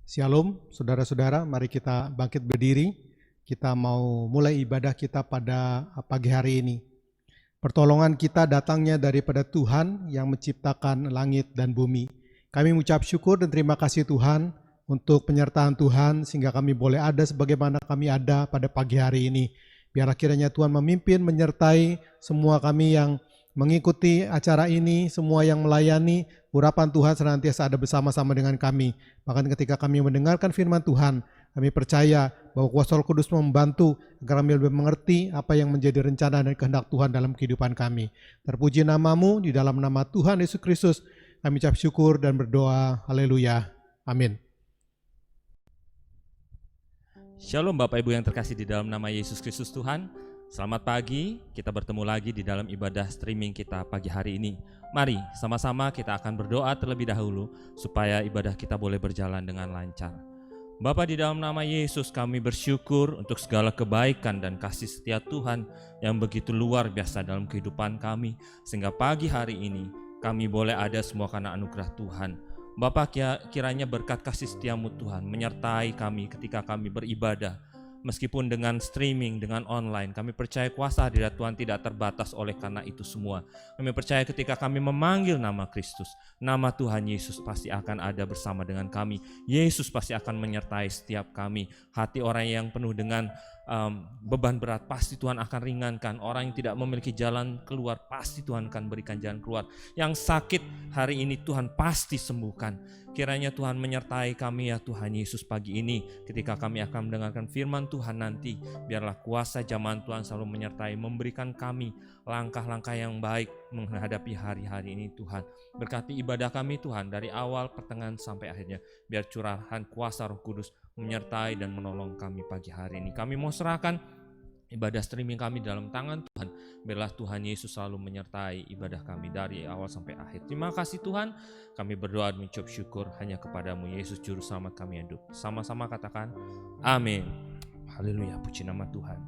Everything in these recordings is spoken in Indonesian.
Shalom, saudara-saudara, mari kita bangkit berdiri. Kita mau mulai ibadah kita pada pagi hari ini. Pertolongan kita datangnya daripada Tuhan yang menciptakan langit dan bumi. Kami mengucap syukur dan terima kasih Tuhan untuk penyertaan Tuhan sehingga kami boleh ada sebagaimana kami ada pada pagi hari ini. Biarlah kiranya Tuhan memimpin, menyertai semua kami yang mengikuti acara ini, semua yang melayani, urapan Tuhan senantiasa ada bersama-sama dengan kami. Bahkan ketika kami mendengarkan firman Tuhan, kami percaya bahwa kuasa Roh Kudus membantu agar kami lebih mengerti apa yang menjadi rencana dan kehendak Tuhan dalam kehidupan kami. Terpuji namamu, di dalam nama Tuhan Yesus Kristus, kami ucap syukur dan berdoa. Haleluya. Amin. Shalom Bapak Ibu yang terkasih di dalam nama Yesus Kristus Tuhan. Selamat pagi, kita bertemu lagi di dalam ibadah streaming kita pagi hari ini. Mari sama-sama kita akan berdoa terlebih dahulu supaya ibadah kita boleh berjalan dengan lancar. Bapa, di dalam nama Yesus kami bersyukur untuk segala kebaikan dan kasih setia Tuhan yang begitu luar biasa dalam kehidupan kami. Sehingga pagi hari ini kami boleh ada semua karena anugerah Tuhan. Bapa, kiranya berkat kasih setiamu Tuhan menyertai kami ketika kami beribadah. Meskipun dengan streaming, dengan online, kami percaya kuasa hadirat Tuhan tidak terbatas oleh karena itu semua. Kami percaya ketika kami memanggil nama Kristus, nama Tuhan Yesus pasti akan ada bersama dengan kami. Yesus pasti akan menyertai setiap kami. Hati orang yang penuh dengan beban berat pasti Tuhan akan ringankan. Orang yang tidak memiliki jalan keluar pasti Tuhan akan berikan jalan keluar. Yang sakit hari ini Tuhan pasti sembuhkan. Kiranya Tuhan menyertai kami ya Tuhan Yesus pagi ini ketika kami akan mendengarkan firman Tuhan nanti. Biarlah kuasa zaman Tuhan selalu menyertai, memberikan kami langkah-langkah yang baik menghadapi hari-hari ini Tuhan. Berkati ibadah kami Tuhan dari awal, pertengahan sampai akhirnya. Biar curahan kuasa Roh Kudus menyertai dan menolong kami pagi hari ini. Kami mau serahkan ibadah streaming kami dalam tangan Tuhan. Biarlah Tuhan Yesus selalu menyertai ibadah kami dari awal sampai akhir. Terima kasih Tuhan. Kami berdoa dan mengucap syukur hanya kepadamu Yesus Juru Selamat kami yang hidup. Sama-sama katakan amin. Haleluya, puji nama Tuhan.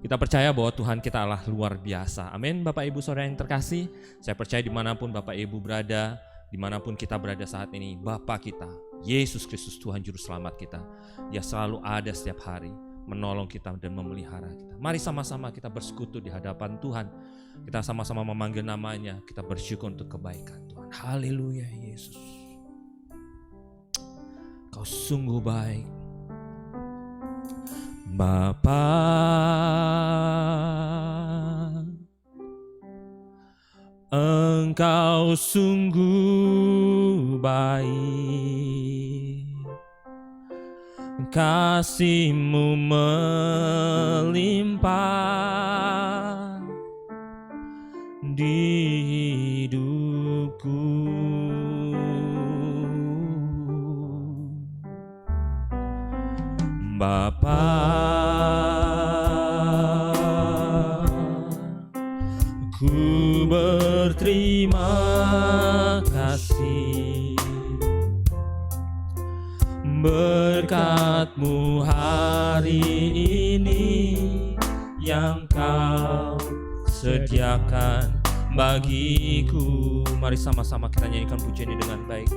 Kita percaya bahwa Tuhan kita Allah luar biasa. Amin. Bapak Ibu Saudara yang terkasih, saya percaya dimanapun Bapak Ibu berada, dimanapun kita berada saat ini, Bapa kita, Yesus Kristus Tuhan Juru Selamat kita, Dia selalu ada setiap hari menolong kita dan memelihara kita. Mari sama-sama kita bersekutu di hadapan Tuhan. Kita sama-sama memanggil namanya, kita bersyukur untuk kebaikan Tuhan. Haleluya Yesus. Kau sungguh baik. Bapa, Engkau sungguh baik. Kasih-Mu melimpah di hidupku. Bapa, ku berterima kasih berkat-Mu hari ini yang Kau sediakan bagiku. Mari sama-sama kita nyanyikan pujian ini dengan baik.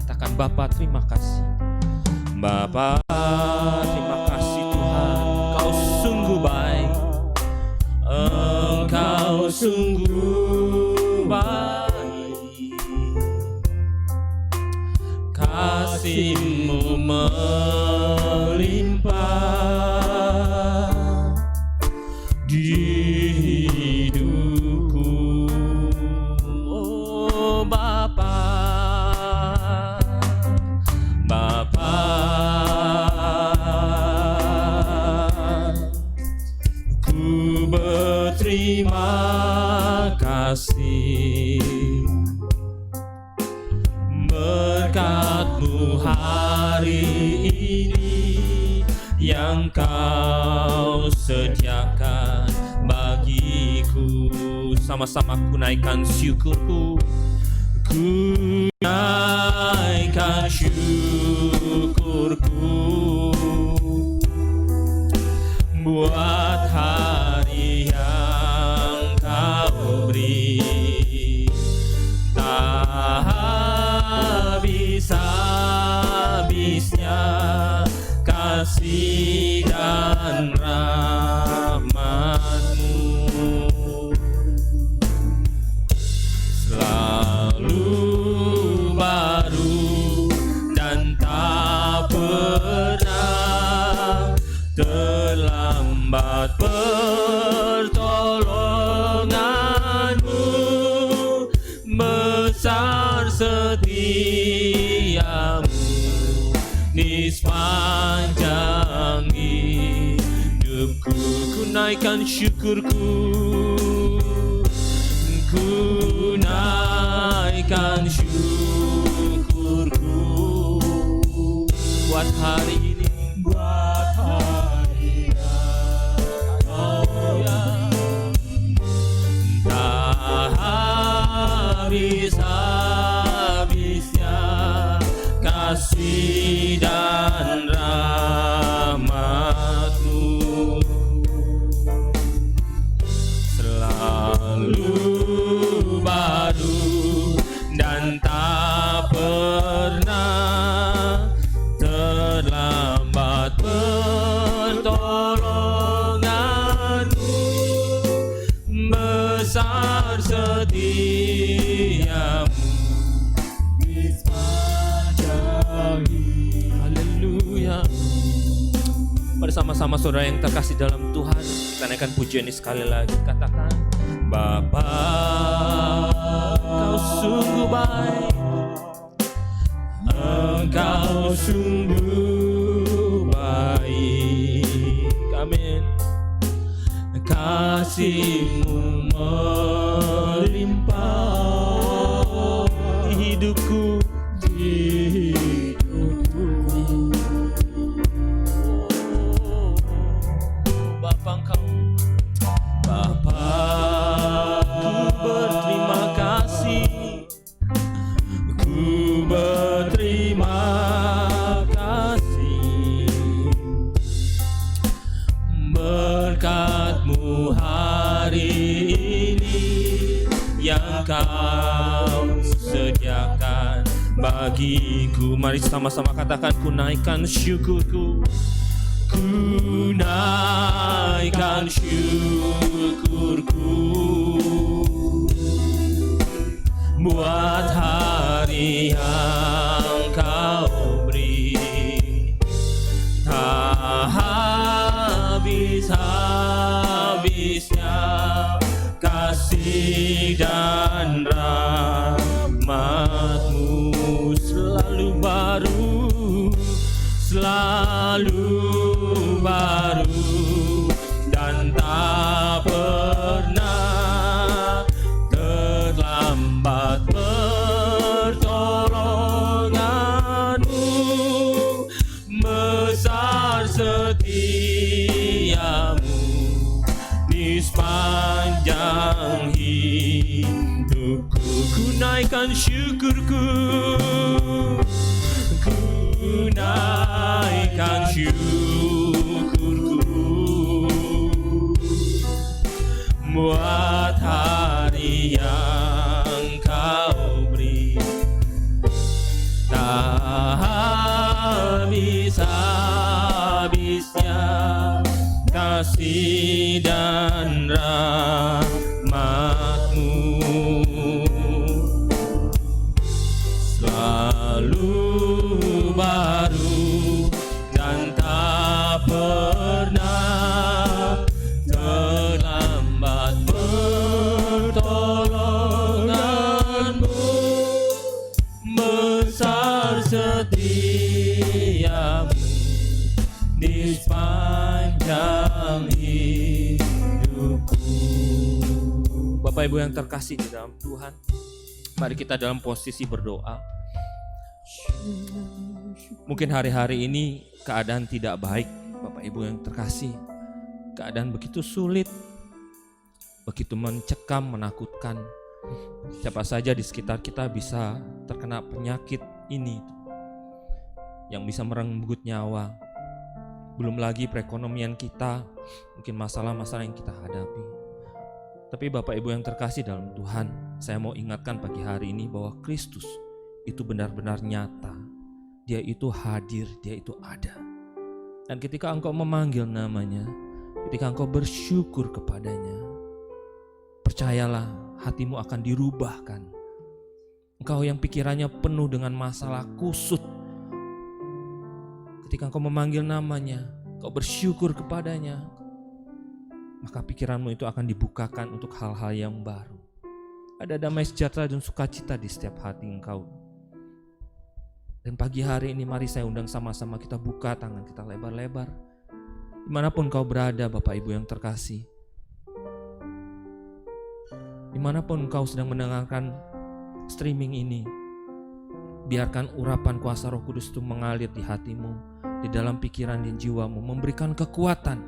Katakan Bapa, terima kasih. Bapa, terima kasih Tuhan. Kau sungguh baik. Engkau sungguh baik. Kasih-Mu melimpah di hidupku. Oh Bapa, Bapa, ku berterima kasih berkat-Mu hari ini yang Kau sediakan bagiku. Sama-sama ku naikkan syukurku, ku naikkan syukurku buat hari yang Kau beri. Tak bisa kasih dan rahmat-Mu selalu baru dan tak pernah terlambat. Pertolongan-Mu besar, setia-Mu di sepanjang hidupku. Ku naikkan syukurku, ku naikkan syukurku buat hari ini, buat hari yang tak habis-habisnya kasih dan rahmat-Mu selalu baru dan tak pernah terlambat. Pertolongan-Mu besar, setia-Mu di sepanjang hidup. Haleluya. Bersama-sama saudara yang terkasih dalam Tuhan, kita naikkan pujian ini sekali lagi. Katakan, Bapa, Engkau sungguh baik, Engkau sungguh baik. Amin. Kasih-Mu melimpah di hidupku, Bapa, Engkau, Bapa, ku berterima kasih, ku berterima kasih. Berkat-Mu hari ini yang Kau sediakan bagiku. Mari sama-sama katakan, ku naikkan syukurku, ku naikkan syukurku buat hari yang Kau beri. Tak habis-habisnya kasih dan rahmat-Mu selalu baru, selalu baru dan tak pernah terlambat. Pertolongan-Mu besar, setia-Mu di sepanjang hidupku. Ku naikkan syukurku, ku naikkan syukurku buat hari yang Kau beri. Tak habis-habisnya kasih dan rahmat-Mu selalu baru dan tak pernah terlambat. Pertolongan-Mu besar, setia-Mu di sepanjang hidupku. Bapak Ibu yang terkasih di dalam Tuhan, mari kita dalam posisi berdoa. Mungkin hari-hari ini keadaan tidak baik, Bapak Ibu yang terkasih. Keadaan begitu sulit, begitu mencekam, menakutkan. Siapa saja di sekitar kita bisa terkena penyakit ini yang bisa merenggut nyawa. Belum lagi perekonomian kita, mungkin masalah-masalah yang kita hadapi. Tapi Bapak Ibu yang terkasih dalam Tuhan, saya mau ingatkan pagi hari ini bahwa Kristus itu benar-benar nyata. Dia itu hadir, Dia itu ada. Dan ketika engkau memanggil namanya, ketika engkau bersyukur kepadanya, percayalah hatimu akan dirubahkan. Engkau yang pikirannya penuh dengan masalah kusut, ketika engkau memanggil namanya, engkau bersyukur kepadanya, maka pikiranmu itu akan dibukakan untuk hal-hal yang baru. Ada damai sejahtera dan sukacita di setiap hati engkau. Dan pagi hari ini mari saya undang sama-sama kita buka tangan kita lebar-lebar. Dimanapun kau berada Bapak Ibu yang terkasih, dimanapun kau sedang mendengarkan streaming ini, biarkan urapan kuasa Roh Kudus itu mengalir di hatimu, di dalam pikiran dan jiwamu, memberikan kekuatan,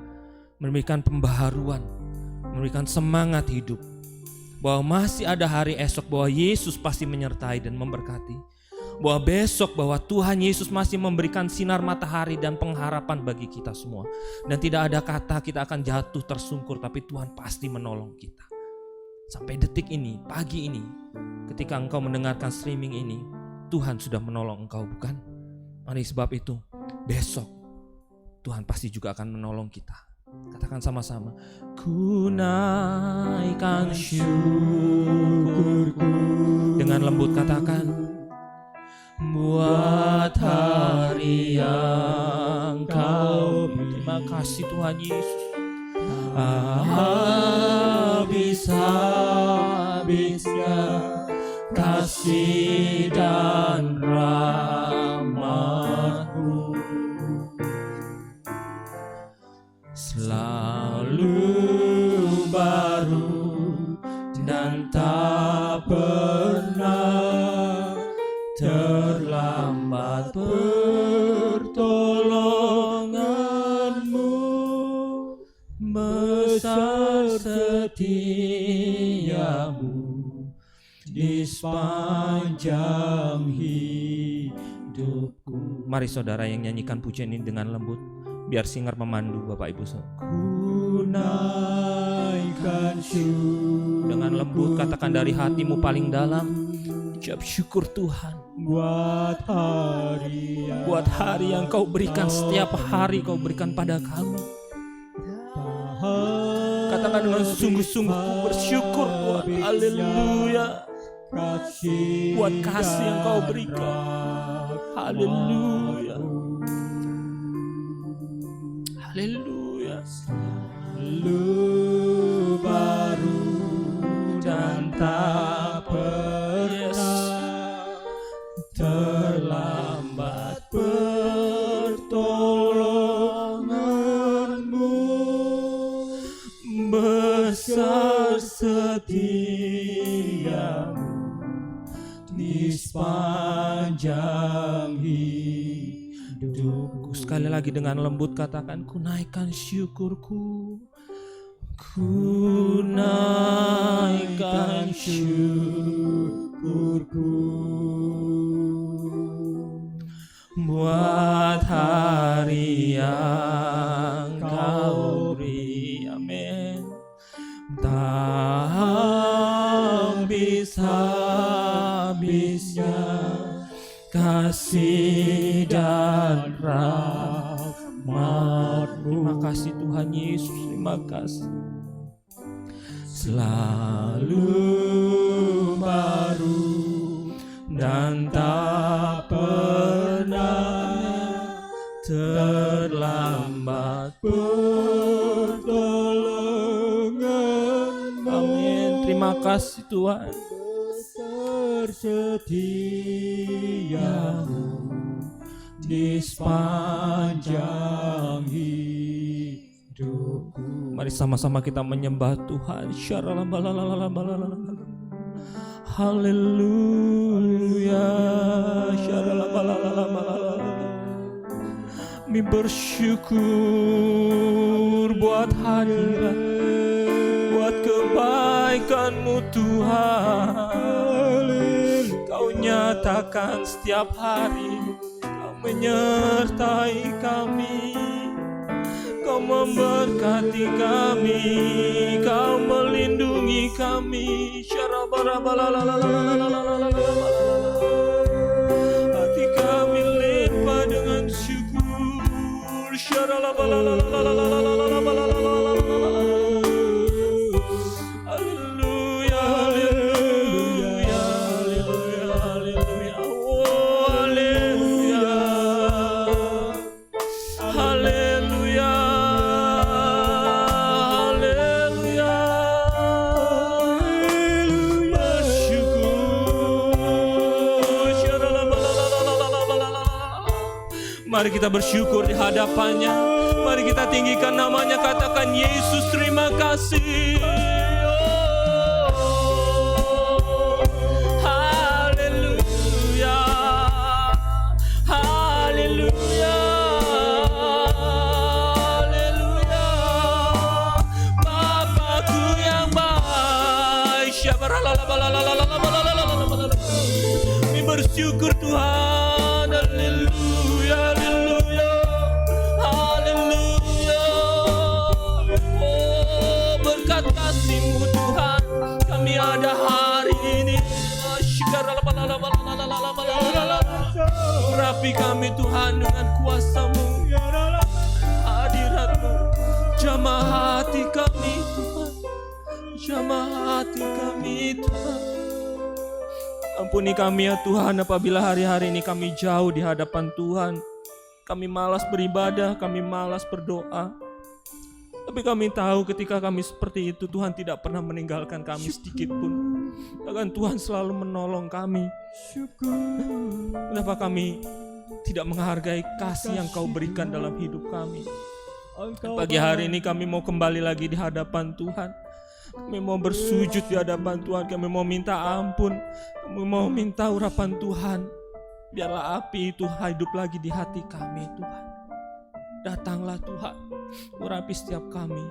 memberikan pembaharuan, memberikan semangat hidup, bahwa masih ada hari esok, bahwa Yesus pasti menyertai dan memberkati, bahwa besok bahwa Tuhan Yesus masih memberikan sinar matahari dan pengharapan bagi kita semua, dan tidak ada kata kita akan jatuh tersungkur, tapi Tuhan pasti menolong kita. Sampai detik ini, pagi ini, ketika engkau mendengarkan streaming ini, Tuhan sudah menolong engkau, bukan? Mari sebab itu, besok Tuhan pasti juga akan menolong kita. Katakan sama-sama, ku naikkan syukurku. Dengan lembut katakan, buat hari yang kau. Terima kasih Tuhan Yesus. Habis-habisnya kasih dan rahmat-Mu selalu baru dan tak pernah terlambat. Pertolongan-Mu besar, setia-Mu di sepanjang hidupku. Mari saudara yang nyanyikan pujian ini dengan lembut, biar singer memandu Bapak Ibu. Ku naikkan syukur. Dengan lembut katakan dari hatimu paling dalam, ucap syukur Tuhan buat hari yang kau berikan, setiap hari kau berikan pada kami. Katakan dengan sungguh-sungguh, ku bersyukur Tuhan. Haleluya. Buat kasih yang kau berikan. Haleluya. Haleluya. Selalu baru dan tak pernah terlambat. Pertolongan-Mu besar, setia-Mu di sepanjang hidupku. Sekali lagi dengan lembut katakan, ku naikkan syukurku. Ku naikkan syukurku buat hari yang kau beri. Amin. Tak habis-habisnya kasih dan rahmat-Mu. Terima kasih Tuhan Yesus, terima kasih. Selalu baru dan tak pernah terlambat. Pertolongan-Mu. Amin. Terima kasih Tuhan. Besar setia-Mu di sepanjang hidupku. Mari sama-sama kita menyembah Tuhan. Haleluya. Kami bersyukur buat hadirat, buat kebaikan-Mu Tuhan. Kau nyatakan setiap hari, Kau menyertai kami, Kau memberkati kami, Kau melindungi kami. Hati kami limpah dengan syukur. Mari kita bersyukur di hadapannya. Mari kita tinggikan namanya, katakan Yesus terima kasih. Haleluya, haleluya, haleluya. Bapakku yang baik, kami bersyukur Tuhan. Haleluya, haleluya, haleluya. Oh, berkat kasih-Mu Tuhan, kami ada hari ini. Urapi kami Tuhan dengan kuasa-Mu, hadirat-Mu. Jamah hati kami Tuhan, jamah hati kami Tuhan. Ampuni kami ya Tuhan apabila hari-hari ini kami jauh di hadapan Tuhan. Kami malas beribadah, kami malas berdoa. Tapi kami tahu ketika kami seperti itu, Tuhan tidak pernah meninggalkan kami sedikit pun. Bahkan Tuhan selalu menolong kami. Kenapa kami tidak menghargai kasih yang Kau berikan dalam hidup kami? Dan pagi hari ini kami mau kembali lagi di hadapan Tuhan. Kami mau bersujud di hadapan Tuhan. Kami mau minta ampun. Kami mau minta urapan Tuhan. Biarlah api itu hidup lagi di hati kami Tuhan. Datanglah Tuhan, urapi setiap kami.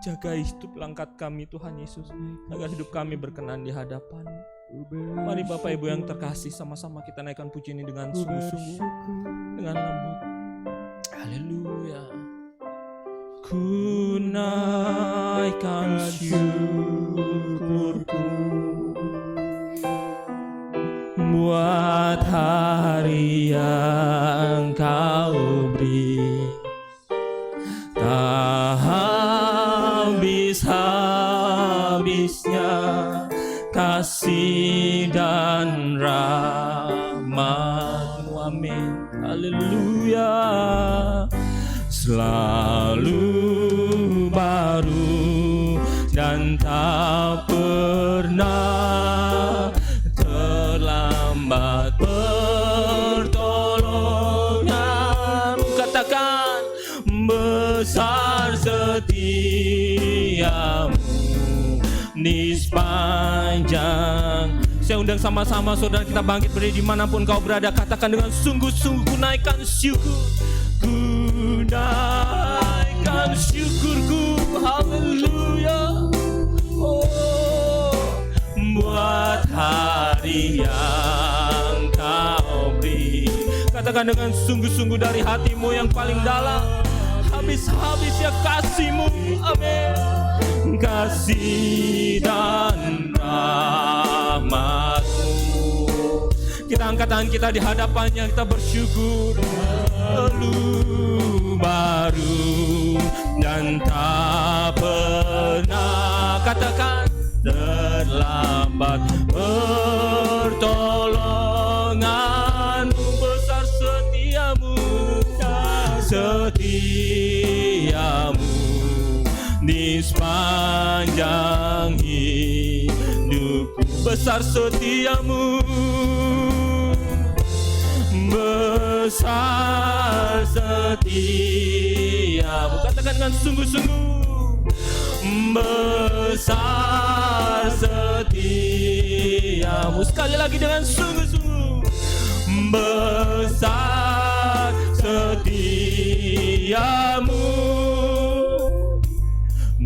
Jaga hidup langkat kami Tuhan Yesus, agar hidup kami berkenan di hadapan-Mu. Mari Bapak Ibu yang terkasih, sama-sama kita naikkan puji ini dengan sungguh-sungguh, dengan lembut. Haleluya. Ku naikkan syukurku buat hari yang Kau beri. Tak habis-habisnya kasih dan rahmat-Mu. Amin. Haleluya. Selalu baru dan tak pernah terlambat pertolongan. Katakan besar setiamu di sepanjang. Saya undang sama-sama saudara kita bangkit berdiri dimanapun kau berada. Katakan dengan sungguh-sungguh, ku naikkan syukur, ku naikkan syukurku. Haleluya. Oh, buat hari yang Kau beri. Katakan dengan sungguh-sungguh dari hatimu yang paling dalam. Habis-habis ya kasih-Mu. Amin. Kasih dan rahmat-Mu. Kita angkat tangan kita di hadapannya, kita bersyukur. Lalu baru dan tak pernah, katakan, terlambat pertolongan-Mu. Besar setiamu, setiamu di sepanjang hidupku. Besar setiamu, besar setiamu. Katakan dengan sungguh-sungguh, besar setiamu. Sekali lagi dengan sungguh-sungguh, besar setiamu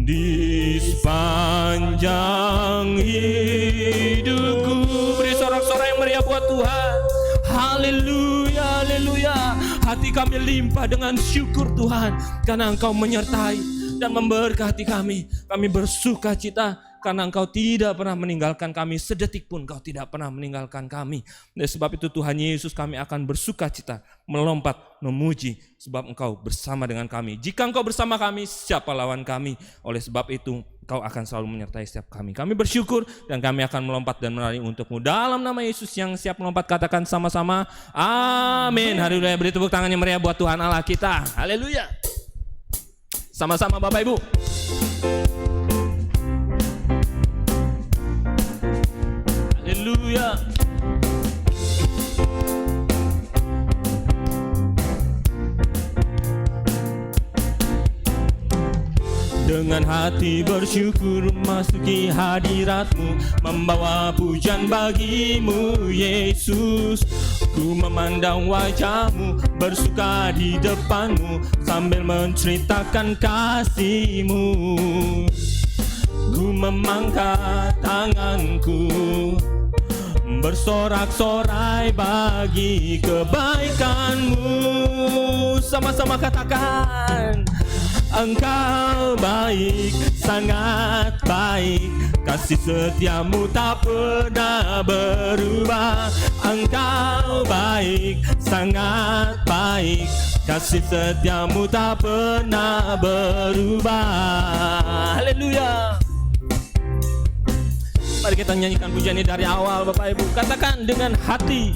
di sepanjang hidupku. Beri sorak-sorai yang meriah buat Tuhan. Haleluya, haleluya. Hati kami limpah dengan syukur Tuhan, karena Engkau menyertai dan memberkati kami. Kami bersuka cita karena Engkau tidak pernah meninggalkan kami. Sedetik pun Engkau tidak pernah meninggalkan kami. Dan sebab itu Tuhan Yesus, kami akan bersuka cita, melompat, memuji, sebab Engkau bersama dengan kami. Jika Engkau bersama kami, siapa lawan kami? Oleh sebab itu Engkau akan selalu menyertai setiap kami. Kami bersyukur dan kami akan melompat dan menari untuk-Mu. Dalam nama Yesus yang siap melompat, katakan sama-sama, amin. Haleluya. Beri tepuk tangan yang meriah buat Tuhan Allah kita. Haleluya. Sama-sama Bapak Ibu. Haleluya. Dengan hati bersyukur masuki hadirat-Mu, membawa pujian bagi-Mu Yesus. Ku memandang wajah-Mu, bersuka di depan-Mu, sambil menceritakan kasih-Mu. Ku memangkat tanganku, bersorak-sorai bagi kebaikan-Mu. Sama-sama katakan, Engkau baik, sangat baik, kasih setia-Mu tak pernah berubah. Engkau baik, sangat baik, kasih setia-Mu tak pernah berubah. Haleluya. Mari kita nyanyikan pujian ini dari awal, Bapak Ibu. Katakan dengan hati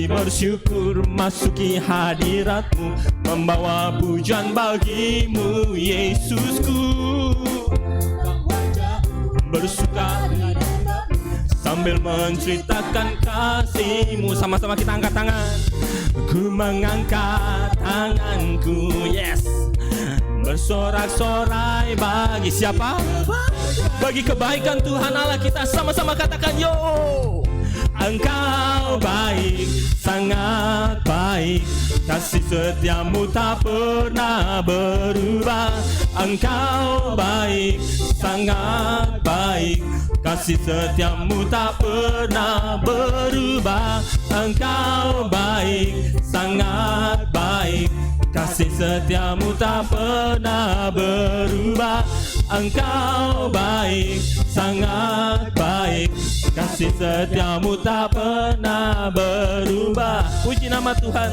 bersyukur masuki hadirat-Mu, membawa pujian bagi-Mu Yesusku. Bersuka sambil menceritakan kasih-Mu. Sama-sama kita angkat tangan. Ku mengangkat tanganku, yes, bersorak-sorai bagi siapa? Bagi kebaikan Tuhan Allah kita. Sama-sama katakan, yo. Engkau baik, sangat baik, kasih setia-Mu tak pernah berubah. Engkau baik, sangat baik, kasih setia-Mu tak pernah berubah. Engkau baik, sangat baik, kasih setia-Mu tak pernah berubah. Engkau baik, sangat baik, kasih setia-Mu tak pernah berubah. Puji nama Tuhan.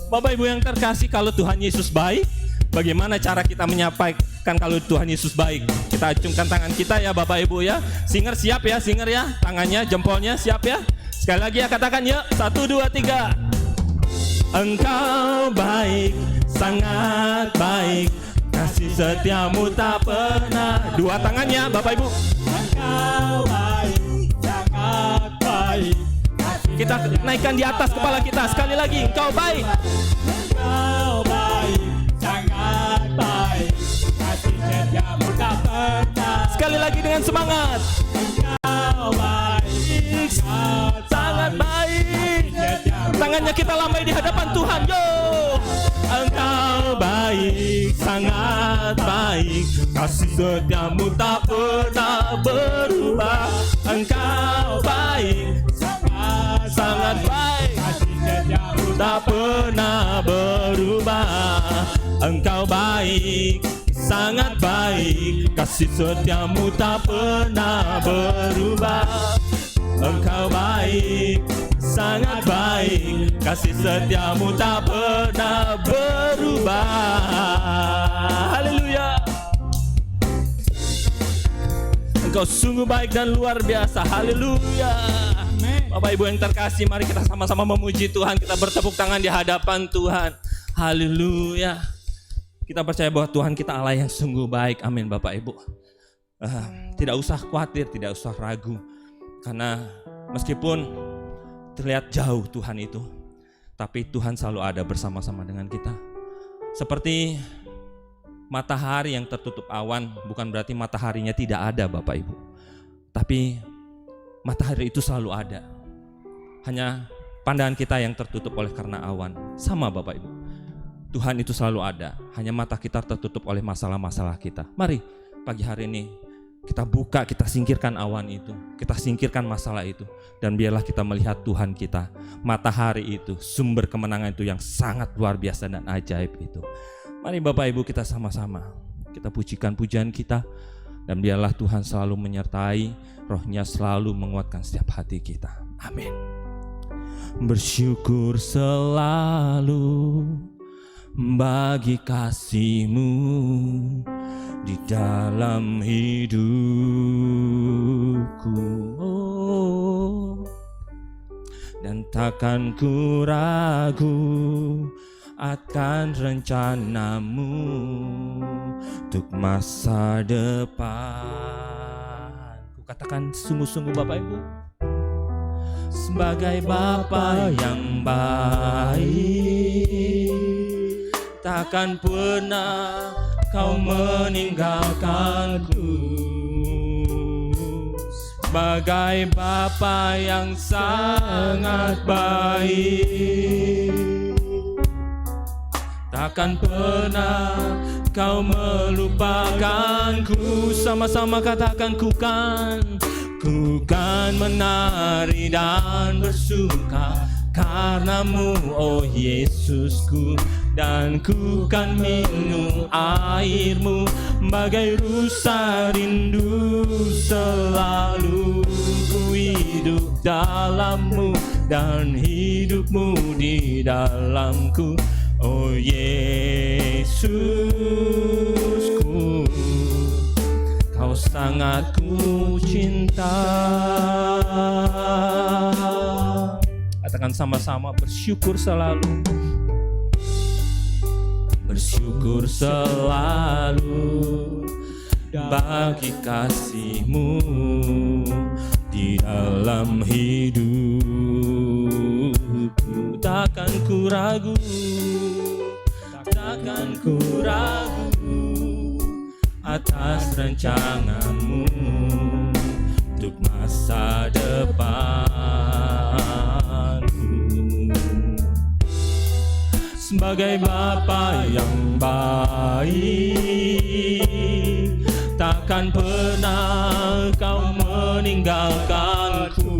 Bapak Ibu yang terkasih, kalau Tuhan Yesus baik, bagaimana cara kita menyampaikan kalau Tuhan Yesus baik? Kita acungkan tangan kita ya Bapak Ibu ya. Singer siap ya, singer ya. Tangannya, jempolnya siap ya. Sekali lagi ya, katakan ya. 1, 2, 3. Engkau baik, sangat baik, kasih setia-Mu tak pernah. Dua tangannya Bapak Ibu. Engkau baik, sangat baik. Kita naikkan di atas kepala kita. Sekali lagi, Engkau baik. Engkau baik, sangat baik, kasih setia-Mu tak pernah. Sekali lagi dengan semangat. Engkau baik, sangat baik. Tangannya kita lambai di hadapan Tuhan. Yo. Engkau baik, sangat baik, kasih setia-Mu tak pernah berubah. Engkau baik, sangat baik, kasih setia-Mu tak pernah berubah. Engkau baik, sangat baik, kasih setia-Mu tak pernah berubah. Engkau baik, sangat baik, kasih setia-Mu tak pernah berubah. Haleluya. Engkau sungguh baik dan luar biasa. Haleluya. Bapak Ibu yang terkasih, mari kita sama-sama memuji Tuhan. Kita bertepuk tangan di hadapan Tuhan. Haleluya. Kita percaya bahwa Tuhan kita Allah yang sungguh baik. Amin Bapak Ibu. Tidak usah khawatir, tidak usah ragu. Karena meskipun terlihat jauh Tuhan itu, tapi Tuhan selalu ada bersama-sama dengan kita. Seperti matahari yang tertutup awan, bukan berarti mataharinya tidak ada Bapak Ibu. Tapi matahari itu selalu ada. Hanya pandangan kita yang tertutup oleh karena awan. Sama Bapak Ibu. Tuhan itu selalu ada. Hanya mata kita tertutup oleh masalah-masalah kita. Mari pagi hari ini kita buka, kita singkirkan awan itu, kita singkirkan masalah itu, dan biarlah kita melihat Tuhan kita, matahari itu, sumber kemenangan itu yang sangat luar biasa dan ajaib itu. Mari Bapak Ibu kita sama-sama, kita pujikan pujian kita, dan biarlah Tuhan selalu menyertai, Roh-Nya selalu menguatkan setiap hati kita. Amin. Bersyukur selalu bagi kasih-Mu di dalam hidupku, dan takkan ku ragu akan rencana-Mu untuk masa depan. Ku katakan sungguh-sungguh Bapak Ibu, sebagai Bapa yang baik, takkan pernah Kau meninggalkanku. Sebagai Bapa yang sangat baik, takkan pernah Kau melupakanku. Sama-sama katakan, ku kan menari dan bersuka karenamu, oh Yesusku. Dan ku kan minum airmu bagai rusa rindu. Selalu ku hidup dalammu dan hidupmu di dalamku, oh Yesusku. Kau sangat ku cinta. Katakan sama-sama, bersyukur selalu. Bersyukur selalu bagi kasih-Mu di dalam hidupku. Takkan ku ragu, takkan ku ragu atas rancangan-Mu untuk masa depanku. Sebagai Bapa yang baik, takkan pernah Kau meninggalkanku.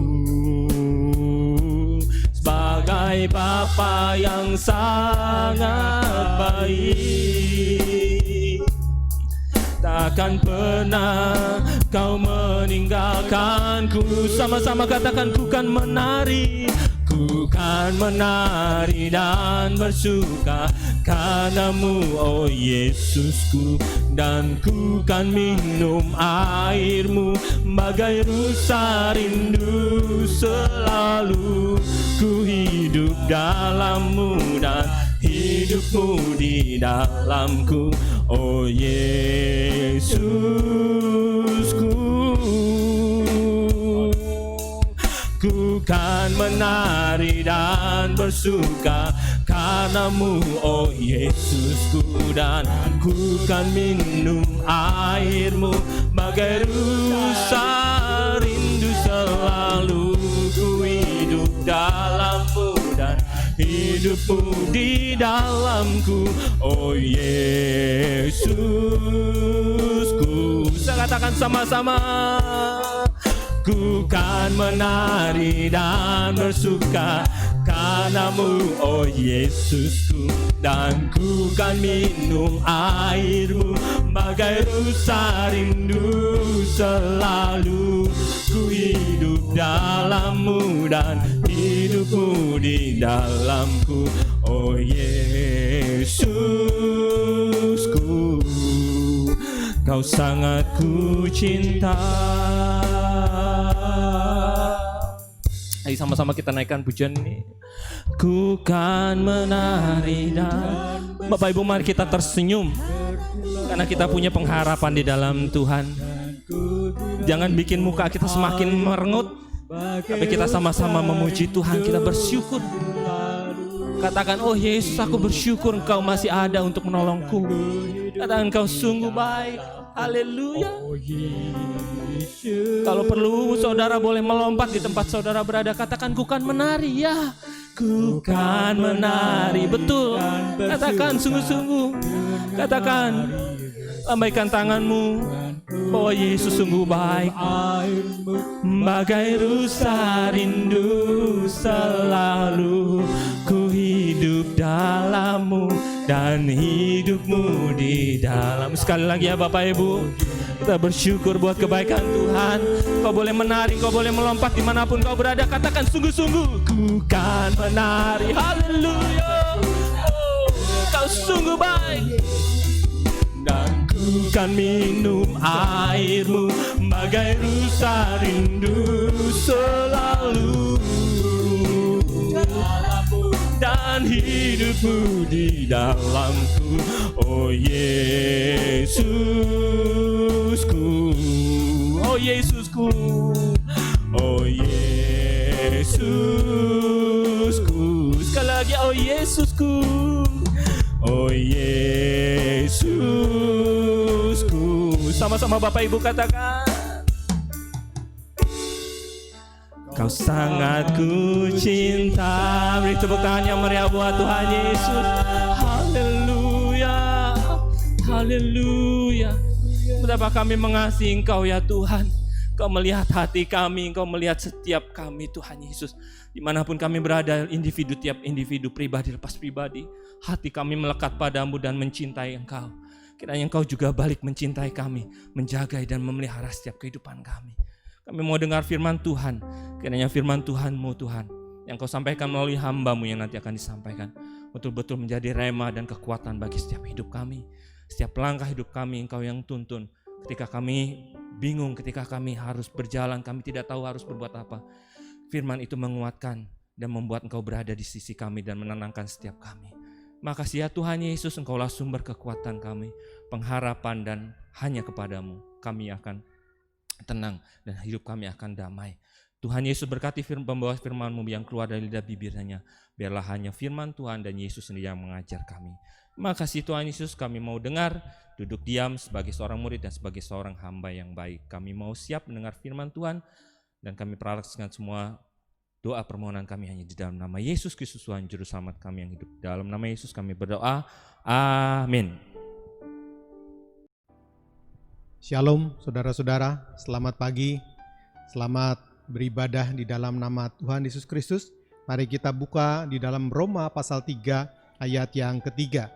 Sebagai Bapa yang sangat baik, takkan pernah Kau meninggalkanku. Sama-sama katakan, ku kan menari. Ku kan menari dan bersuka karenamu, oh Yesusku. Dan ku kan minum airmu bagai rusa rindu. Selalu ku hidup dalammu dan hidupmu di dalamku, oh Yesusku. Ku kan menari dan bersuka karenamu, oh Yesusku. Dan ku kan minum airmu bagai rusa rindu. Selalu ku hidup dalammu dan hidupmu di dalamku, oh Yesusku. Saya katakan sama-sama, ku kan menari dan bersuka karenamu, oh Yesusku. Dan ku kan minum airmu bagai rusa rindu. Selalu ku hidup dalammu dan hidupmu di dalamku, oh Yesusku. Kau sangat ku cinta. Ayo sama-sama kita naikkan pujian ini. Ku kan menari dan Bapak Ibu, mari kita tersenyum karena kita punya pengharapan di dalam Tuhan. Jangan bikin muka kita semakin merengut, tapi kita sama-sama memuji Tuhan, kita bersyukur. Katakan, oh Yesus, aku bersyukur Engkau masih ada untuk menolongku. Katakan, Engkau sungguh baik. Haleluya. Kalau perlu saudara boleh melompat di tempat saudara berada. Katakan, ku kan menari, ya. Ku kan menari, betul. Katakan sungguh-sungguh. Katakan, lambaikan tanganmu. Oh Yesus sungguh baik. Bagai rusa rindu, selalu ku hidup dalammu dan hidupmu di dalam. Sekali lagi ya Bapak Ibu, kita bersyukur buat kebaikan Tuhan. Kau boleh menari, kau boleh melompat dimanapun kau berada. Katakan sungguh-sungguh, ku kan menari. Haleluya. Oh, kau sungguh baik. Dan ku kan minum airmu bagai rusa rindu, selalu dan hidupmu di dalamku, oh Yesusku, oh Yesusku, oh Yesusku. Sekali lagi, oh Yesusku, oh Yesus. Sama-sama Bapak Ibu katakan. Kau sangat ku cinta. Beri tepuk tangan yang meriah buat Tuhan Yesus. Haleluya, haleluya. Betapa kami mengasihi Engkau ya Tuhan. Kau melihat hati kami, Engkau melihat setiap kami Tuhan Yesus. Dimanapun kami berada, tiap individu pribadi lepas pribadi, hati kami melekat padamu dan mencintai Engkau. Kiranya Engkau juga balik mencintai kami, menjaga dan memelihara setiap kehidupan kami. Kami mau dengar firman Tuhan. Kiranya firman Tuhan-Mu Tuhan, yang Kau sampaikan melalui hamba-Mu yang nanti akan disampaikan, betul-betul menjadi rema dan kekuatan bagi setiap hidup kami. Setiap langkah hidup kami Engkau yang tuntun. Ketika kami bingung, ketika kami harus berjalan, kami tidak tahu harus berbuat apa, firman itu menguatkan dan membuat Engkau berada di sisi kami dan menenangkan setiap kami. Makasih ya Tuhan Yesus, Engkaulah sumber kekuatan kami, pengharapan, dan hanya kepadamu kami akan tenang dan hidup kami akan damai. Tuhan Yesus berkati pembawa firman-Mu yang keluar dari lidah bibirnya. Biarlah hanya firman Tuhan dan Yesus sendiri yang mengajar kami. Makasih Tuhan Yesus, kami mau dengar, duduk diam sebagai seorang murid dan sebagai seorang hamba yang baik. Kami mau siap mendengar firman Tuhan dan kami perlaksanakan semua doa permohonan kami hanya di dalam nama Yesus Kristus Tuhan Juru Selamat kami yang hidup. Dalam nama Yesus kami berdoa. Amin. Shalom saudara-saudara, selamat pagi, selamat beribadah di dalam nama Tuhan Yesus Kristus. Mari kita buka di dalam Roma pasal 3 ayat yang ketiga.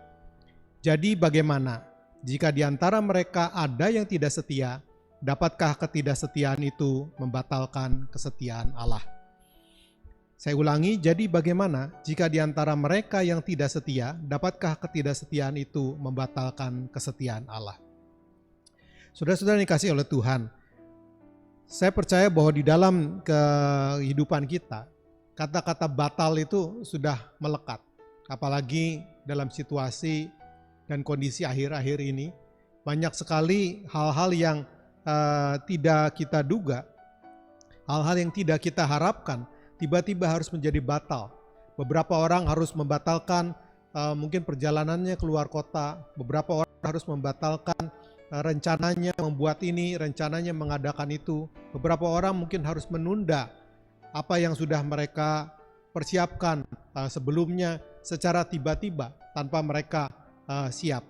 Jadi bagaimana jika di antara mereka ada yang tidak setia, dapatkah ketidaksetiaan itu membatalkan kesetiaan Allah? Saya ulangi, jadi bagaimana jika di antara mereka yang tidak setia, dapatkah ketidaksetiaan itu membatalkan kesetiaan Allah? Saudara-saudara yang dikasihi oleh Tuhan, saya percaya bahwa di dalam kehidupan kita, kata-kata batal itu sudah melekat. Apalagi dalam situasi dan kondisi akhir-akhir ini, banyak sekali hal-hal yang tidak kita duga, hal-hal yang tidak kita harapkan, tiba-tiba harus menjadi batal. Beberapa orang harus membatalkan mungkin perjalanannya keluar kota, beberapa orang harus membatalkan rencananya membuat ini, rencananya mengadakan itu. Beberapa orang mungkin harus menunda apa yang sudah mereka persiapkan sebelumnya secara tiba-tiba tanpa mereka siap.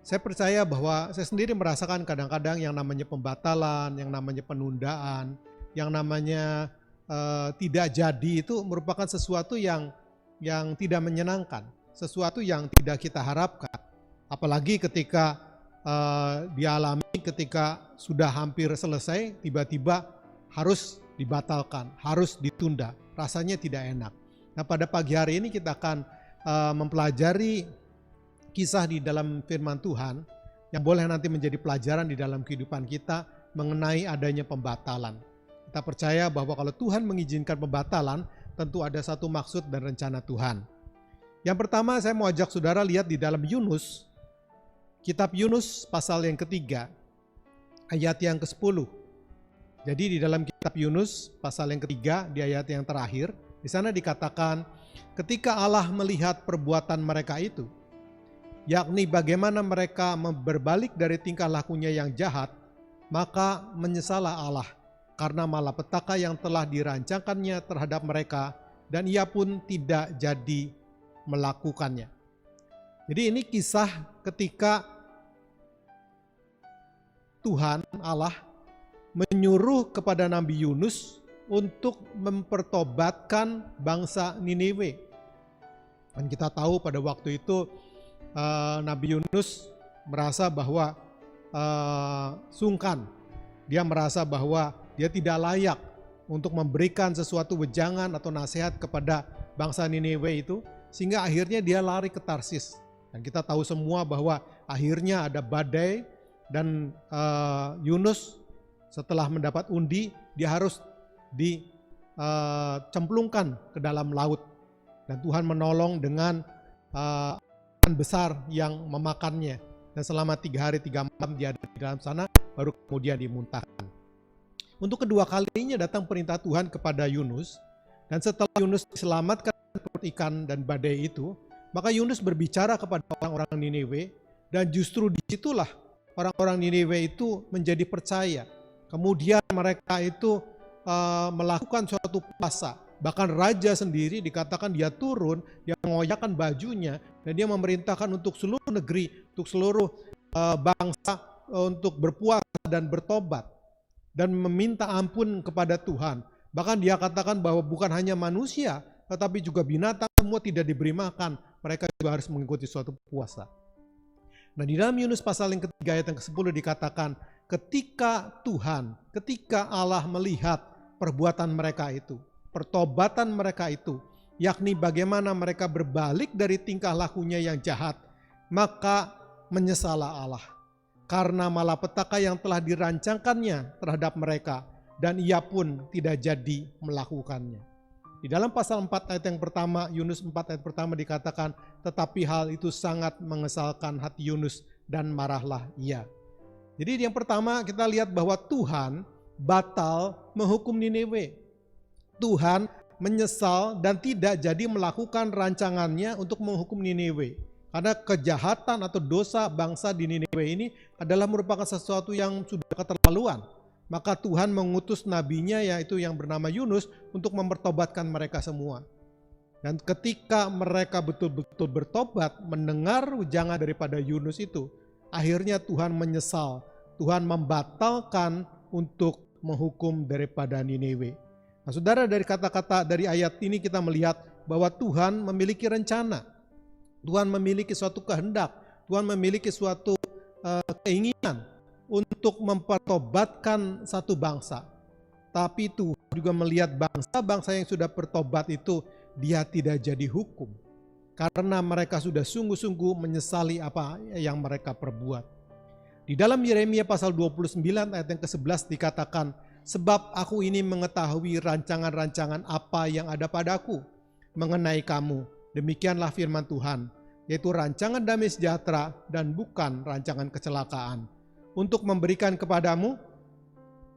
Saya percaya bahwa saya sendiri merasakan kadang-kadang yang namanya pembatalan, yang namanya penundaan, yang namanya tidak jadi itu merupakan sesuatu yang tidak menyenangkan, sesuatu yang tidak kita harapkan. Apalagi ketika dialami ketika sudah hampir selesai, tiba-tiba harus dibatalkan, harus ditunda. Rasanya tidak enak. Nah, pada pagi hari ini kita akan mempelajari kisah di dalam firman Tuhan yang boleh nanti menjadi pelajaran di dalam kehidupan kita mengenai adanya pembatalan. Kita percaya bahwa kalau Tuhan mengizinkan pembatalan, tentu ada satu maksud dan rencana Tuhan. Yang pertama, saya mau ajak saudara lihat di dalam Yunus, kitab Yunus pasal yang ketiga, ayat yang ke-10. Jadi di dalam kitab Yunus pasal yang ketiga, di ayat yang terakhir, di sana dikatakan, ketika Allah melihat perbuatan mereka itu, yakni bagaimana mereka berbalik dari tingkah lakunya yang jahat, maka menyesallah Allah karena malapetaka yang telah dirancangkannya terhadap mereka, dan ia pun tidak jadi melakukannya. Jadi ini kisah ketika Tuhan Allah menyuruh kepada Nabi Yunus untuk mempertobatkan bangsa Niniwe. Dan kita tahu pada waktu itu Nabi Yunus merasa bahwa sungkan. Dia merasa bahwa dia tidak layak untuk memberikan sesuatu wejangan atau nasihat kepada bangsa Niniwe itu, sehingga akhirnya dia lari ke Tarsis. Dan kita tahu semua bahwa akhirnya ada badai dan Yunus setelah mendapat undi, dia harus dicemplungkan ke dalam laut. Dan Tuhan menolong dengan ikan besar yang memakannya. Dan selama 3 hari 3 malam dia ada di dalam sana, baru kemudian dimuntahkan. Untuk kedua kalinya datang perintah Tuhan kepada Yunus. Dan setelah Yunus diselamatkan perut ikan dan badai itu, maka Yunus berbicara kepada orang-orang Niniwe, dan justru disitulah orang-orang Niniwe itu menjadi percaya. Kemudian mereka itu melakukan suatu puasa. Bahkan raja sendiri dikatakan dia turun, dia mengoyakkan bajunya, dan dia memerintahkan untuk seluruh negeri, untuk seluruh bangsa untuk berpuasa dan bertobat. Dan meminta ampun kepada Tuhan. Bahkan dia katakan bahwa bukan hanya manusia, tetapi juga binatang semua tidak diberi makan. Mereka juga harus mengikuti suatu puasa. Nah, di dalam Yunus pasal yang ketiga ayat yang ke-10 dikatakan, ketika Allah melihat perbuatan mereka itu, pertobatan mereka itu, yakni bagaimana mereka berbalik dari tingkah lakunya yang jahat, maka menyesallah Allah karena malapetaka yang telah dirancangkannya terhadap mereka, dan ia pun tidak jadi melakukannya. Di dalam pasal 4 ayat yang pertama, Yunus 4 ayat pertama dikatakan, tetapi hal itu sangat mengesalkan hati Yunus dan marahlah ia. Jadi yang pertama kita lihat bahwa Tuhan batal menghukum Niniwe. Tuhan menyesal dan tidak jadi melakukan rancangannya untuk menghukum Niniwe. Karena kejahatan atau dosa bangsa di Niniwe ini adalah merupakan sesuatu yang sudah keterlaluan. Maka Tuhan mengutus nabinya yaitu yang bernama Yunus untuk mempertobatkan mereka semua. Dan ketika mereka betul-betul bertobat, mendengar ujangan daripada Yunus itu, akhirnya Tuhan menyesal. Tuhan membatalkan untuk menghukum daripada Niniwe. Nah, saudara, dari kata-kata dari ayat ini kita melihat bahwa Tuhan memiliki rencana. Tuhan memiliki suatu kehendak. Tuhan memiliki suatu keinginan untuk mempertobatkan satu bangsa. Tapi Tuhan juga melihat bangsa-bangsa yang sudah bertobat itu dia tidak jadi hukum. Karena mereka sudah sungguh-sungguh menyesali apa yang mereka perbuat. Di dalam Yeremia pasal 29 ayat yang ke-11 dikatakan, sebab aku ini mengetahui rancangan-rancangan apa yang ada padaku mengenai kamu. Demikianlah firman Tuhan, yaitu rancangan damai sejahtera dan bukan rancangan kecelakaan, untuk memberikan kepadamu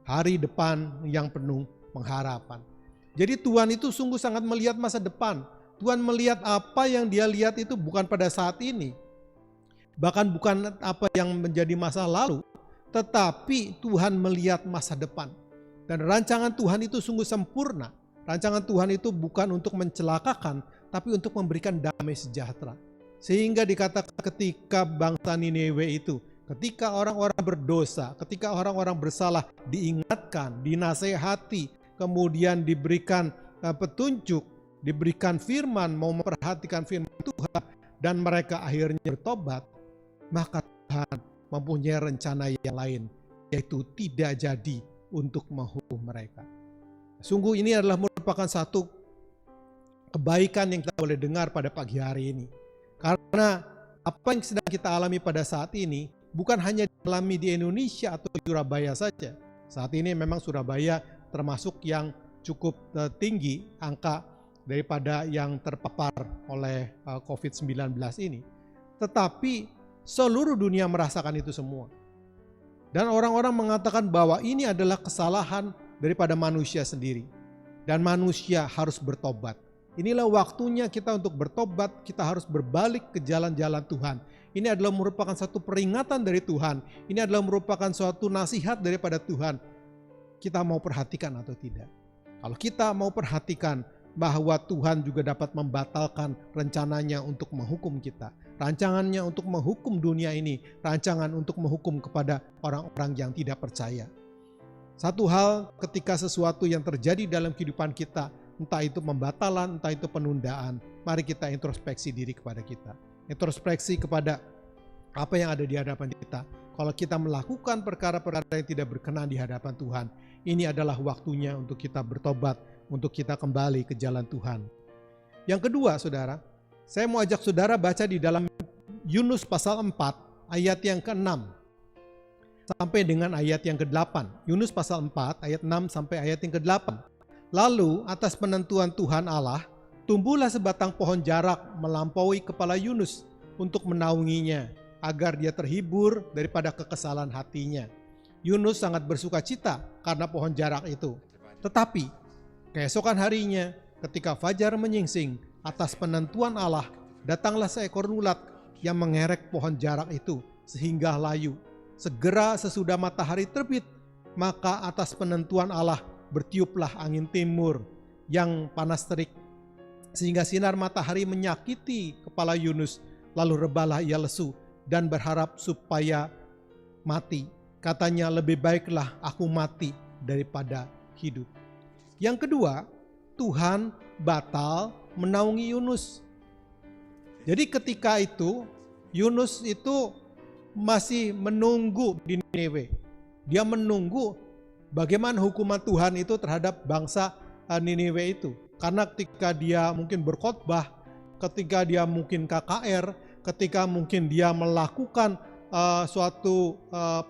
hari depan yang penuh pengharapan. Jadi Tuhan itu sungguh sangat melihat masa depan. Tuhan melihat apa yang dia lihat itu bukan pada saat ini. Bahkan bukan apa yang menjadi masa lalu. Tetapi Tuhan melihat masa depan. Dan rancangan Tuhan itu sungguh sempurna. Rancangan Tuhan itu bukan untuk mencelakakan, tapi untuk memberikan damai sejahtera. Sehingga dikatakan ketika bangsa Niniwe itu, ketika orang-orang berdosa, ketika orang-orang bersalah diingatkan, dinasehati, kemudian diberikan petunjuk, diberikan firman, mau memperhatikan firman Tuhan, dan mereka akhirnya bertobat, maka Tuhan mempunyai rencana yang lain, yaitu tidak jadi untuk menghukum mereka. Sungguh ini adalah merupakan satu kebaikan yang kita boleh dengar pada pagi hari ini. Karena apa yang sedang kita alami pada saat ini bukan hanya dialami di Indonesia atau di Surabaya saja. Saat ini memang Surabaya termasuk yang cukup tinggi angka daripada yang terpapar oleh COVID-19 ini. Tetapi seluruh dunia merasakan itu semua. Dan orang-orang mengatakan bahwa ini adalah kesalahan daripada manusia sendiri. Dan manusia harus bertobat. Inilah waktunya kita untuk bertobat, kita harus berbalik ke jalan-jalan Tuhan. Ini adalah merupakan satu peringatan dari Tuhan. Ini adalah merupakan suatu nasihat daripada Tuhan. Kita mau perhatikan atau tidak? Kalau kita mau perhatikan bahwa Tuhan juga dapat membatalkan rencananya untuk menghukum kita. Rancangannya untuk menghukum dunia ini. Rancangan untuk menghukum kepada orang-orang yang tidak percaya. Satu hal ketika sesuatu yang terjadi dalam kehidupan kita, entah itu pembatalan, entah itu penundaan, mari kita introspeksi diri kepada kita. Introspeksi kepada apa yang ada di hadapan kita. Kalau kita melakukan perkara-perkara yang tidak berkenan di hadapan Tuhan, ini adalah waktunya untuk kita bertobat, untuk kita kembali ke jalan Tuhan. Yang kedua, saudara, saya mau ajak saudara baca di dalam Yunus pasal 4 ayat yang ke-6 sampai dengan ayat yang ke-8. Yunus pasal 4 ayat 6 sampai ayat yang ke-8. Lalu atas penentuan Tuhan Allah, tumbuhlah sebatang pohon jarak melampaui kepala Yunus untuk menaunginya, agar dia terhibur daripada kekesalan hatinya. Yunus sangat bersuka cita karena pohon jarak itu. Tetapi keesokan harinya, ketika fajar menyingsing, atas penentuan Allah, datanglah seekor ulat yang mengerek pohon jarak itu sehingga layu. segera sesudah matahari terbit, maka atas penentuan Allah bertiuplah angin timur yang panas terik, sehingga sinar matahari menyakiti kepala Yunus, lalu rebalah ia lesu dan berharap supaya mati. Katanya, lebih baiklah aku mati daripada hidup. Yang kedua, Tuhan batal menaungi Yunus. Jadi ketika itu Yunus itu masih menunggu di Niniwe. Dia menunggu bagaimana hukuman Tuhan itu terhadap bangsa Niniwe itu. Karena ketika dia mungkin berkhotbah, ketika dia mungkin KKR, ketika mungkin dia melakukan suatu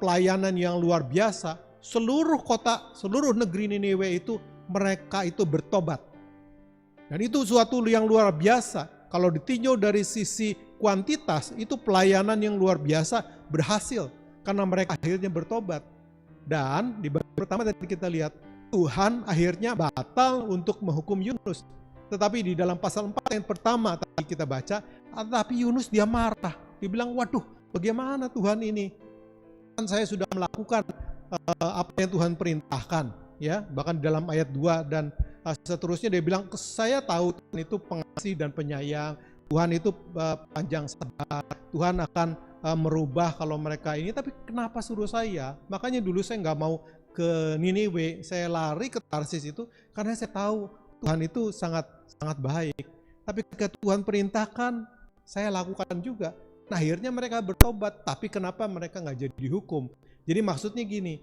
pelayanan yang luar biasa, seluruh kota, seluruh negeri Niniwe itu mereka itu bertobat. Dan itu suatu yang luar biasa. Kalau ditinjau dari sisi kuantitas, itu pelayanan yang luar biasa berhasil karena mereka akhirnya bertobat. Dan di bagian pertama tadi kita lihat Tuhan akhirnya batal untuk menghukum Yunus. Tetapi di dalam pasal 4 yang pertama tadi kita baca, tetapi Yunus dia marah. Dia bilang, waduh, bagaimana Tuhan ini? Kan saya sudah melakukan apa yang Tuhan perintahkan, ya. Bahkan di dalam ayat 2 dan seterusnya dia bilang, saya tahu Tuhan itu pengasih dan penyayang, Tuhan itu panjang sabar, Tuhan akan merubah kalau mereka ini, tapi kenapa suruh saya? Makanya dulu saya nggak mau ke Niniwe, saya lari ke Tarsis itu karena saya tahu Tuhan itu sangat baik. Tapi ketika Tuhan perintahkan, saya lakukan juga. Nah akhirnya mereka bertobat, tapi kenapa mereka nggak jadi dihukum? Jadi maksudnya gini,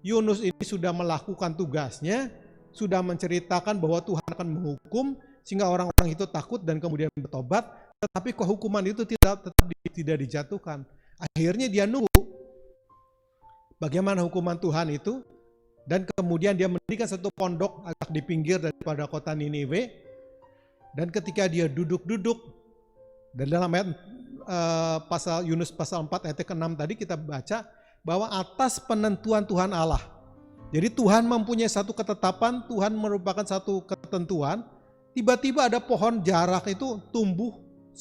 Yunus ini sudah melakukan tugasnya, sudah menceritakan bahwa Tuhan akan menghukum, sehingga orang-orang itu takut dan kemudian bertobat, tetapi kok hukuman itu tetap tidak dijatuhkan. Akhirnya dia nunggu bagaimana hukuman Tuhan itu, dan kemudian dia mendirikan satu pondok agak di pinggir daripada kota Niniwe, dan ketika dia duduk-duduk, dan dalam ayat Yunus pasal 4 ayat ke-6 tadi kita baca, bahwa atas penentuan Tuhan Allah. Jadi Tuhan mempunyai satu ketetapan, Tuhan merupakan satu ketentuan, tiba-tiba ada pohon jarak itu tumbuh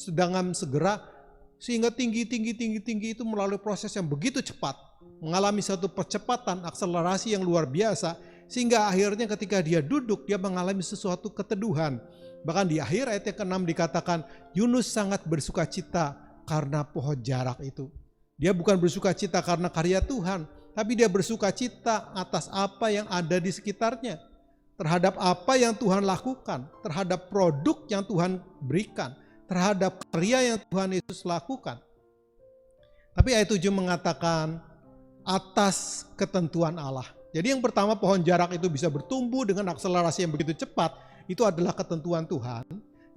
dengan segera, sehingga tinggi itu melalui proses yang begitu cepat, mengalami satu percepatan, akselerasi yang luar biasa, sehingga akhirnya ketika dia duduk, dia mengalami sesuatu keteduhan. Bahkan di akhir ayat yang ke-6 dikatakan, Yunus sangat bersuka cita karena pohon jarak itu. Dia bukan bersuka cita karena karya Tuhan, tapi dia bersuka cita atas apa yang ada di sekitarnya, terhadap apa yang Tuhan lakukan, terhadap produk yang Tuhan berikan, terhadap karya yang Tuhan Yesus lakukan. Tapi ayat 7 mengatakan atas ketentuan Allah. Jadi yang pertama, pohon jarak itu bisa bertumbuh dengan akselerasi yang begitu cepat, itu adalah ketentuan Tuhan.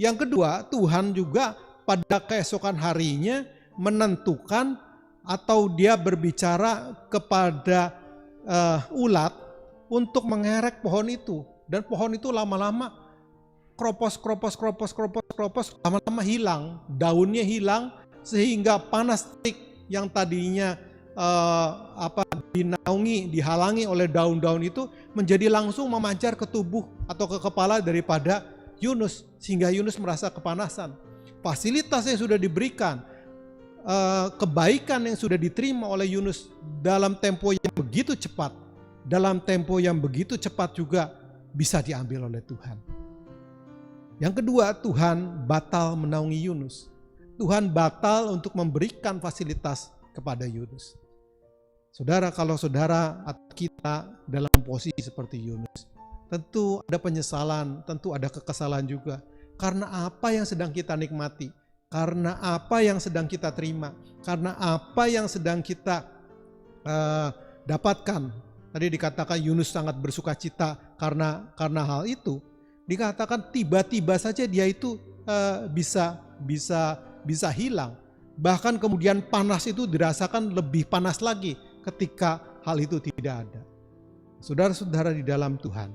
Yang kedua, Tuhan juga pada keesokan harinya menentukan atau dia berbicara kepada ulat untuk mengerek pohon itu. Dan pohon itu lama-lama kropos, lama-lama hilang, daunnya hilang, sehingga panas terik yang tadinya dinaungi, dihalangi oleh daun-daun itu menjadi langsung memancar ke tubuh atau ke kepala daripada Yunus, sehingga Yunus merasa kepanasan. Fasilitas yang sudah diberikan, kebaikan yang sudah diterima oleh Yunus dalam tempo yang begitu cepat, juga bisa diambil oleh Tuhan. Yang kedua, Tuhan batal menaungi Yunus. Tuhan batal untuk memberikan fasilitas kepada Yunus. Saudara, kalau saudara atau kita dalam posisi seperti Yunus, tentu ada penyesalan, tentu ada kekesalan juga. Karena apa yang sedang kita nikmati, karena apa yang sedang kita terima, karena apa yang sedang kita dapatkan. Tadi dikatakan Yunus sangat bersuka cita karena hal itu. Dikatakan tiba-tiba saja dia itu bisa hilang. Bahkan kemudian panas itu dirasakan lebih panas lagi ketika hal itu tidak ada. Saudara-saudara di dalam Tuhan,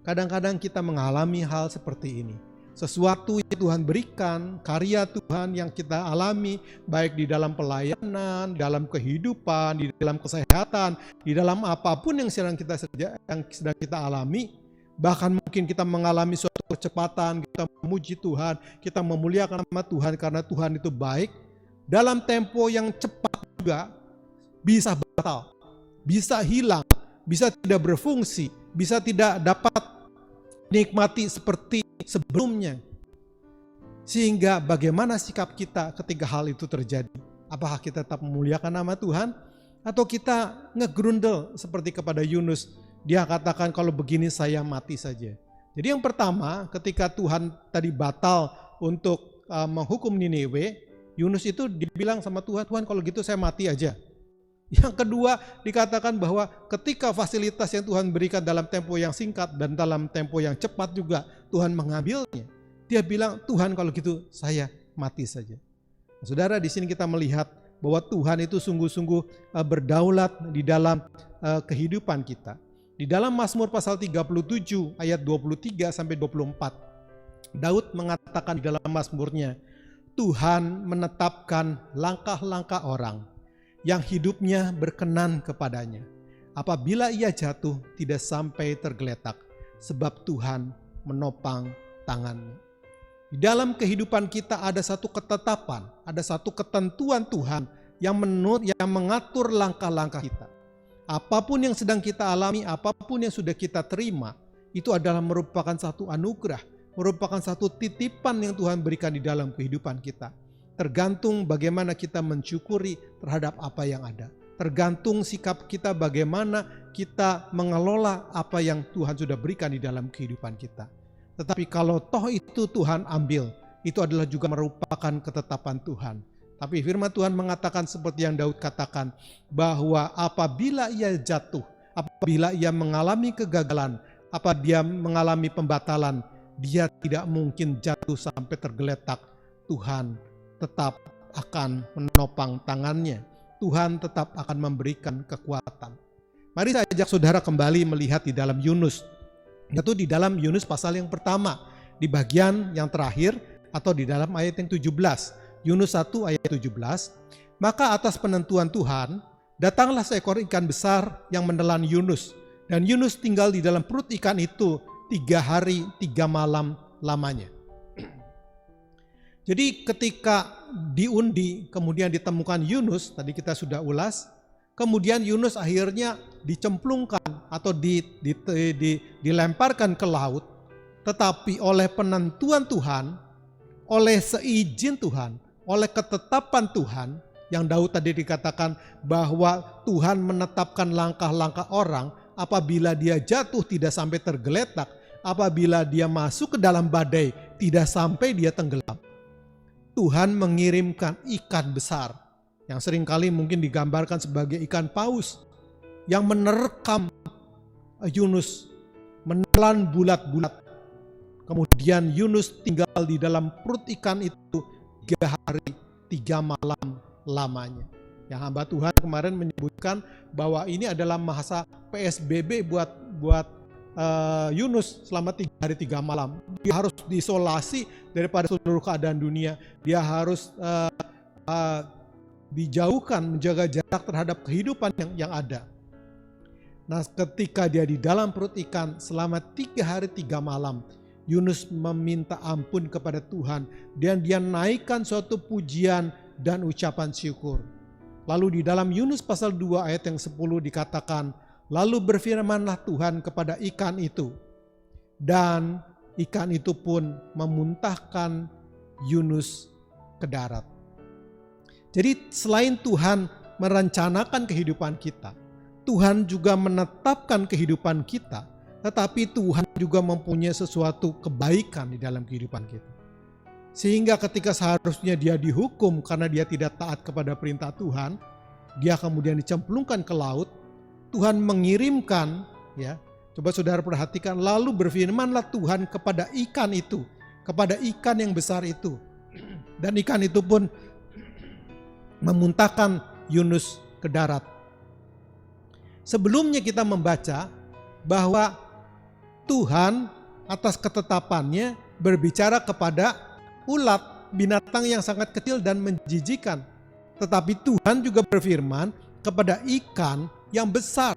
kadang-kadang kita mengalami hal seperti ini. Sesuatu yang Tuhan berikan, karya Tuhan yang kita alami, baik di dalam pelayanan, dalam kehidupan, di dalam kesehatan, di dalam apapun yang sedang kita alami, bahkan mungkin kita mengalami suatu kecepatan, kita memuji Tuhan, kita memuliakan nama Tuhan karena Tuhan itu baik, dalam tempo yang cepat juga, bisa batal, bisa hilang, bisa tidak berfungsi, bisa tidak dapat nikmati seperti sebelumnya. Sehingga bagaimana sikap kita ketika hal itu terjadi? Apakah kita tetap memuliakan nama Tuhan? Atau kita ngegrundel seperti kepada Yunus, dia katakan kalau begini saya mati saja. Jadi yang pertama ketika Tuhan tadi batal untuk menghukum Niniwe, Yunus itu dibilang sama Tuhan, Tuhan kalau gitu saya mati aja. Yang kedua dikatakan bahwa ketika fasilitas yang Tuhan berikan dalam tempo yang singkat dan dalam tempo yang cepat juga Tuhan mengambilnya. Dia bilang, Tuhan kalau gitu saya mati saja. Nah, saudara, di sini kita melihat bahwa Tuhan itu sungguh-sungguh berdaulat di dalam kehidupan kita. Di dalam Mazmur pasal 37 ayat 23 sampai 24, Daud mengatakan di dalam Mazmurnya, Tuhan menetapkan langkah-langkah orang yang hidupnya berkenan kepadanya. Apabila ia jatuh tidak sampai tergeletak, sebab Tuhan menopang tangannya. Di dalam kehidupan kita ada satu ketetapan, ada satu ketentuan Tuhan yang mengatur langkah-langkah kita. Apapun yang sedang kita alami, apapun yang sudah kita terima, itu adalah merupakan satu anugerah, merupakan satu titipan yang Tuhan berikan di dalam kehidupan kita. Tergantung bagaimana kita mensyukuri terhadap apa yang ada. Tergantung sikap kita bagaimana kita mengelola apa yang Tuhan sudah berikan di dalam kehidupan kita. Tetapi kalau toh itu Tuhan ambil, itu adalah juga merupakan ketetapan Tuhan. Tapi firman Tuhan mengatakan seperti yang Daud katakan, bahwa apabila ia jatuh, apabila ia mengalami kegagalan, apabila dia mengalami pembatalan, dia tidak mungkin jatuh sampai tergeletak. Tuhan tetap akan menopang tangannya. Tuhan tetap akan memberikan kekuatan. Mari saya ajak saudara kembali melihat di dalam Yunus. Yaitu di dalam Yunus pasal yang pertama, di bagian yang terakhir atau di dalam ayat yang 17. Yunus 1 ayat 17. Maka atas penentuan Tuhan, datanglah seekor ikan besar yang menelan Yunus. Dan Yunus tinggal di dalam perut ikan itu 3 hari 3 malam lamanya. Jadi ketika diundi kemudian ditemukan Yunus, tadi kita sudah ulas, kemudian Yunus akhirnya dicemplungkan atau dilemparkan ke laut, tetapi oleh penentuan Tuhan, oleh seizin Tuhan, oleh ketetapan Tuhan, yang Daud tadi dikatakan bahwa Tuhan menetapkan langkah-langkah orang, apabila dia jatuh tidak sampai tergeletak, apabila dia masuk ke dalam badai tidak sampai dia tenggelam. Tuhan mengirimkan ikan besar yang seringkali mungkin digambarkan sebagai ikan paus yang menerkam Yunus, menelan bulat-bulat. Kemudian Yunus tinggal di dalam perut ikan itu 3 hari 3 malam lamanya. Yang hamba Tuhan kemarin menyebutkan bahwa ini adalah masa PSBB buat Yunus selama 3 hari 3 malam. Dia harus diisolasi daripada seluruh keadaan dunia. Dia harus dijauhkan, menjaga jarak terhadap kehidupan yang ada. Nah, ketika dia di dalam perut ikan selama 3 hari 3 malam, Yunus meminta ampun kepada Tuhan dan dia naikkan suatu pujian dan ucapan syukur. Lalu di dalam Yunus pasal 2 ayat yang 10 dikatakan, lalu berfirmanlah Tuhan kepada ikan itu, dan ikan itu pun memuntahkan Yunus ke darat. Jadi selain Tuhan merencanakan kehidupan kita, Tuhan juga menetapkan kehidupan kita, tetapi Tuhan juga mempunyai sesuatu kebaikan di dalam kehidupan kita. Sehingga ketika seharusnya dia dihukum karena dia tidak taat kepada perintah Tuhan, dia kemudian dicemplungkan ke laut, Tuhan mengirimkan, ya, coba saudara perhatikan, lalu berfirmanlah Tuhan kepada ikan itu, kepada ikan yang besar itu, dan ikan itu pun memuntahkan Yunus ke darat. Sebelumnya kita membaca bahwa Tuhan atas ketetapannya berbicara kepada ulat, binatang yang sangat kecil dan menjijikan. Tetapi Tuhan juga berfirman kepada ikan yang besar.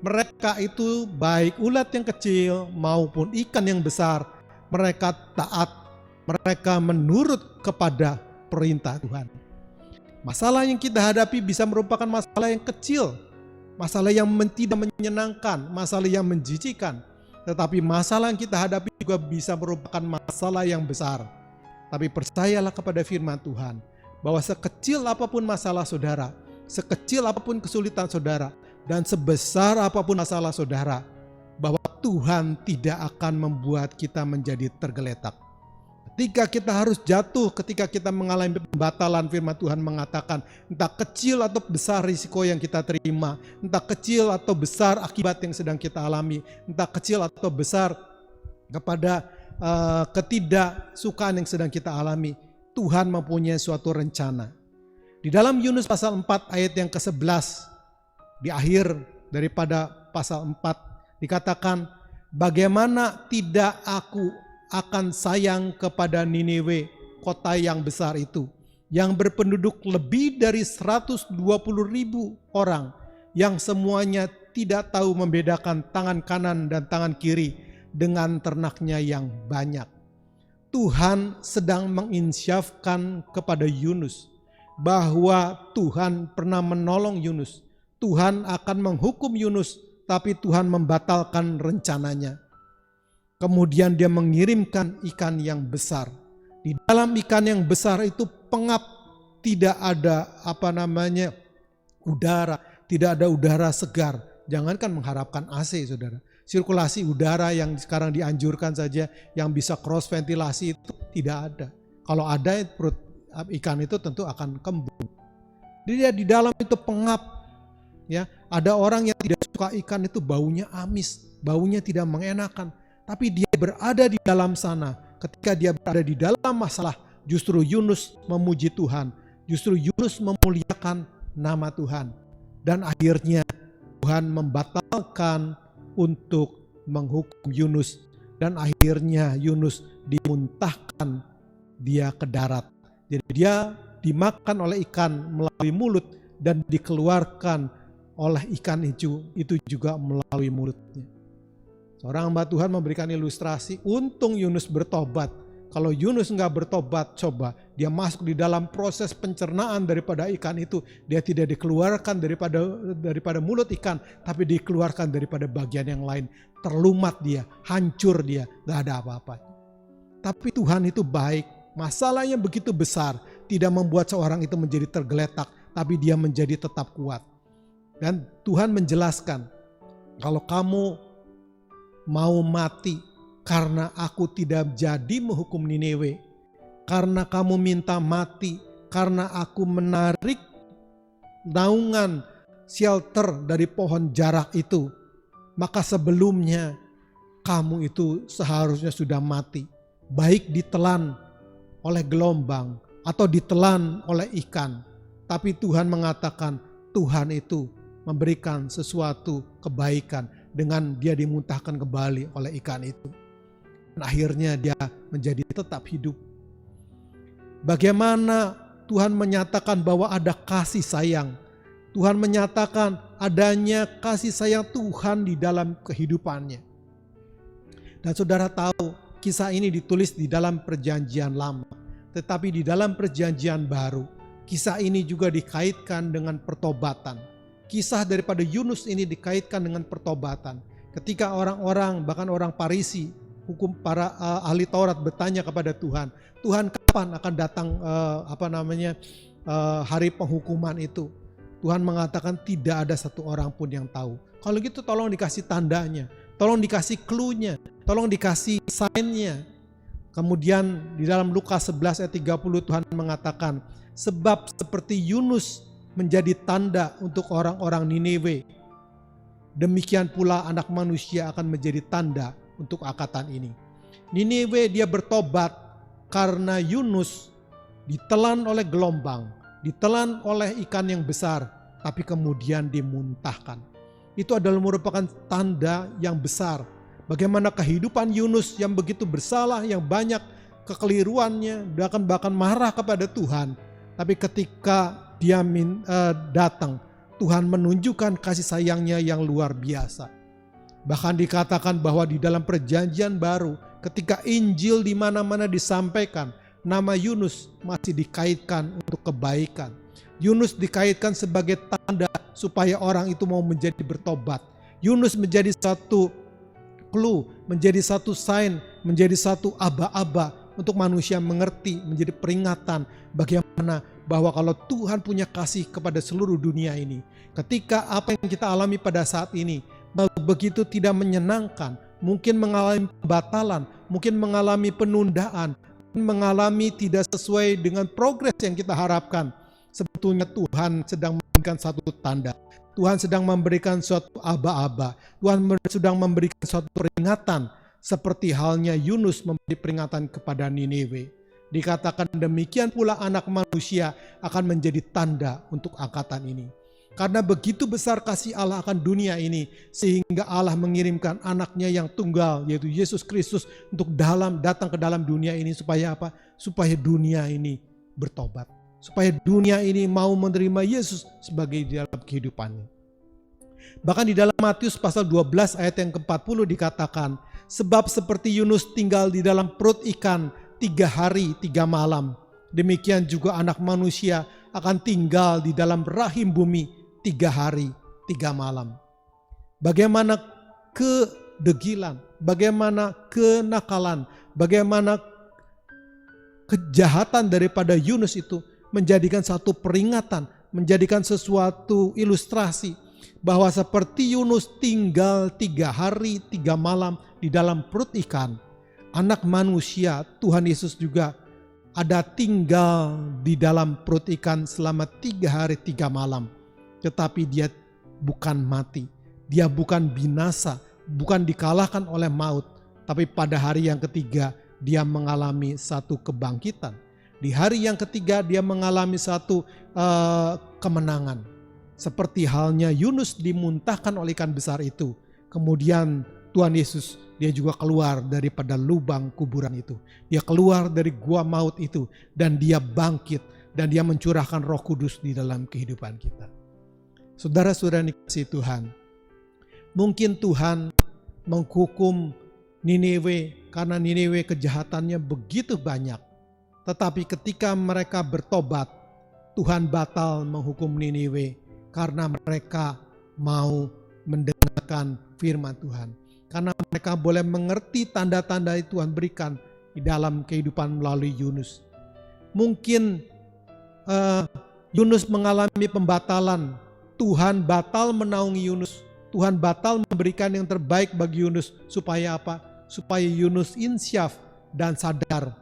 Mereka itu baik ulat yang kecil maupun ikan yang besar, mereka taat, mereka menurut kepada perintah Tuhan. Masalah yang kita hadapi bisa merupakan masalah yang kecil, masalah yang tidak menyenangkan, masalah yang menjijikkan. Tetapi masalah yang kita hadapi juga bisa merupakan masalah yang besar. Tapi percayalah kepada firman Tuhan, bahwa sekecil apapun masalah saudara, sekecil apapun kesulitan saudara, dan sebesar apapun masalah saudara, bahwa Tuhan tidak akan membuat kita menjadi tergeletak. Ketika kita harus jatuh, ketika kita mengalami pembatalan, firman Tuhan mengatakan entah kecil atau besar risiko yang kita terima, entah kecil atau besar akibat yang sedang kita alami, entah kecil atau besar kepada ketidaksukaan yang sedang kita alami, Tuhan mempunyai suatu rencana. Di dalam Yunus pasal 4 ayat yang ke-11, di akhir daripada pasal 4 dikatakan, bagaimana tidak aku akan sayang kepada Niniwe, kota yang besar itu, yang berpenduduk lebih dari 120.000 orang, yang semuanya tidak tahu membedakan tangan kanan dan tangan kiri dengan ternaknya yang banyak. Tuhan sedang menginsyafkan kepada Yunus bahwa Tuhan pernah menolong Yunus. Tuhan akan menghukum Yunus, tapi Tuhan membatalkan rencananya. Kemudian dia mengirimkan ikan yang besar. Di dalam ikan yang besar itu pengap, tidak ada udara, tidak ada udara segar. Jangankan mengharapkan AC, saudara. Sirkulasi udara yang sekarang dianjurkan saja, yang bisa cross ventilasi itu tidak ada. Kalau ada, perut ikan itu tentu akan kembung. Dia di dalam itu pengap. Ya, ada orang yang tidak suka ikan itu baunya amis, baunya tidak mengenakan. Tapi dia berada di dalam sana. Ketika dia berada di dalam masalah, justru Yunus memuji Tuhan. Justru Yunus memuliakan nama Tuhan. Dan akhirnya Tuhan membatalkan untuk menghukum Yunus. Dan akhirnya Yunus dimuntahkan dia ke darat. Jadi dia dimakan oleh ikan melalui mulut dan dikeluarkan oleh ikan itu juga melalui mulutnya. Seorang hamba Tuhan memberikan ilustrasi, untung Yunus bertobat. Kalau Yunus enggak bertobat, coba dia masuk di dalam proses pencernaan daripada ikan itu. Dia tidak dikeluarkan daripada mulut ikan, tapi dikeluarkan daripada bagian yang lain. Terlumat dia, hancur dia, gak ada apa-apa. Tapi Tuhan itu baik. Masalah yang begitu besar tidak membuat seorang itu menjadi tergeletak, tapi dia menjadi tetap kuat. Dan Tuhan menjelaskan, kalau kamu mau mati karena aku tidak jadi menghukum Niniwe, karena kamu minta mati karena aku menarik naungan shelter dari pohon jarak itu, maka sebelumnya kamu itu seharusnya sudah mati, baik ditelan oleh gelombang atau ditelan oleh ikan. Tapi Tuhan mengatakan Tuhan itu memberikan sesuatu kebaikan dengan dia dimuntahkan kembali oleh ikan itu. Dan akhirnya dia menjadi tetap hidup. Bagaimana Tuhan menyatakan bahwa ada kasih sayang. Tuhan menyatakan adanya kasih sayang Tuhan di dalam kehidupannya. Dan saudara tahu kisah ini ditulis di dalam perjanjian lama. Tetapi di dalam perjanjian baru, kisah ini juga dikaitkan dengan pertobatan. Kisah daripada Yunus ini dikaitkan dengan pertobatan. Ketika orang-orang, bahkan orang Farisi, para ahli Taurat bertanya kepada Tuhan, Tuhan kapan akan datang hari penghukuman itu? Tuhan mengatakan tidak ada satu orang pun yang tahu. Kalau gitu tolong dikasih tandanya, tolong dikasih clue-nya, tolong dikasih sign-nya. Kemudian di dalam Lukas 11 ayat 30 Tuhan mengatakan, sebab seperti Yunus menjadi tanda untuk orang-orang Niniwe, demikian pula anak manusia akan menjadi tanda untuk angkatan ini. Niniwe dia bertobat karena Yunus ditelan oleh gelombang, ditelan oleh ikan yang besar, tapi kemudian dimuntahkan. Itu adalah merupakan tanda yang besar. Bagaimana kehidupan Yunus yang begitu bersalah, yang banyak kekeliruannya, bahkan marah kepada Tuhan. Tapi ketika dia datang, Tuhan menunjukkan kasih sayangnya yang luar biasa. Bahkan dikatakan bahwa di dalam perjanjian baru, ketika Injil di mana-mana disampaikan, nama Yunus masih dikaitkan untuk kebaikan. Yunus dikaitkan sebagai tanda supaya orang itu mau menjadi bertobat. Yunus menjadi satu clue, menjadi satu sign, menjadi satu aba-aba untuk manusia mengerti, menjadi peringatan bagaimana bahwa kalau Tuhan punya kasih kepada seluruh dunia ini, ketika apa yang kita alami pada saat ini begitu tidak menyenangkan, mungkin mengalami pembatalan, mungkin mengalami penundaan, mengalami tidak sesuai dengan progres yang kita harapkan, sebetulnya Tuhan sedang memberikan satu tanda. Tuhan sedang memberikan suatu aba-aba. Tuhan sedang memberikan suatu peringatan, seperti halnya Yunus memberi peringatan kepada Niniwe. Dikatakan demikian pula anak manusia akan menjadi tanda untuk angkatan ini. Karena begitu besar kasih Allah akan dunia ini, sehingga Allah mengirimkan anaknya yang tunggal, yaitu Yesus Kristus, untuk datang ke dalam dunia ini. Supaya apa? Supaya dunia ini bertobat. Supaya dunia ini mau menerima Yesus sebagai dalam kehidupannya. Bahkan di dalam Matius pasal 12 ayat yang ke-40 dikatakan, sebab seperti Yunus tinggal di dalam perut ikan 3 hari 3 malam, demikian juga anak manusia akan tinggal di dalam rahim bumi 3 hari 3 malam. Bagaimana kedegilan, bagaimana kenakalan, bagaimana kejahatan daripada Yunus itu menjadikan satu peringatan, menjadikan sesuatu ilustrasi bahwa seperti Yunus tinggal 3 hari 3 malam di dalam perut ikan, anak manusia Tuhan Yesus juga ada tinggal di dalam perut ikan selama 3 hari 3 malam. Tetapi dia bukan mati, dia bukan binasa, bukan dikalahkan oleh maut, tapi pada hari yang ketiga dia mengalami satu kebangkitan. Di hari yang ketiga dia mengalami satu kemenangan. Seperti halnya Yunus dimuntahkan oleh ikan besar itu. Kemudian Tuhan Yesus dia juga keluar daripada lubang kuburan itu. Dia keluar dari gua maut itu. Dan dia bangkit. Dan dia mencurahkan Roh Kudus di dalam kehidupan kita. Saudara-saudara dikasihi Tuhan. Mungkin Tuhan menghukum Niniwe karena Niniwe kejahatannya begitu banyak. Tetapi ketika mereka bertobat, Tuhan batal menghukum Niniwe karena mereka mau mendengarkan firman Tuhan. Karena mereka boleh mengerti tanda-tanda yang Tuhan berikan di dalam kehidupan melalui Yunus. Mungkin Yunus mengalami pembatalan. Tuhan batal menaungi Yunus. Tuhan batal memberikan yang terbaik bagi Yunus. Supaya apa? Supaya Yunus insyaf dan sadar.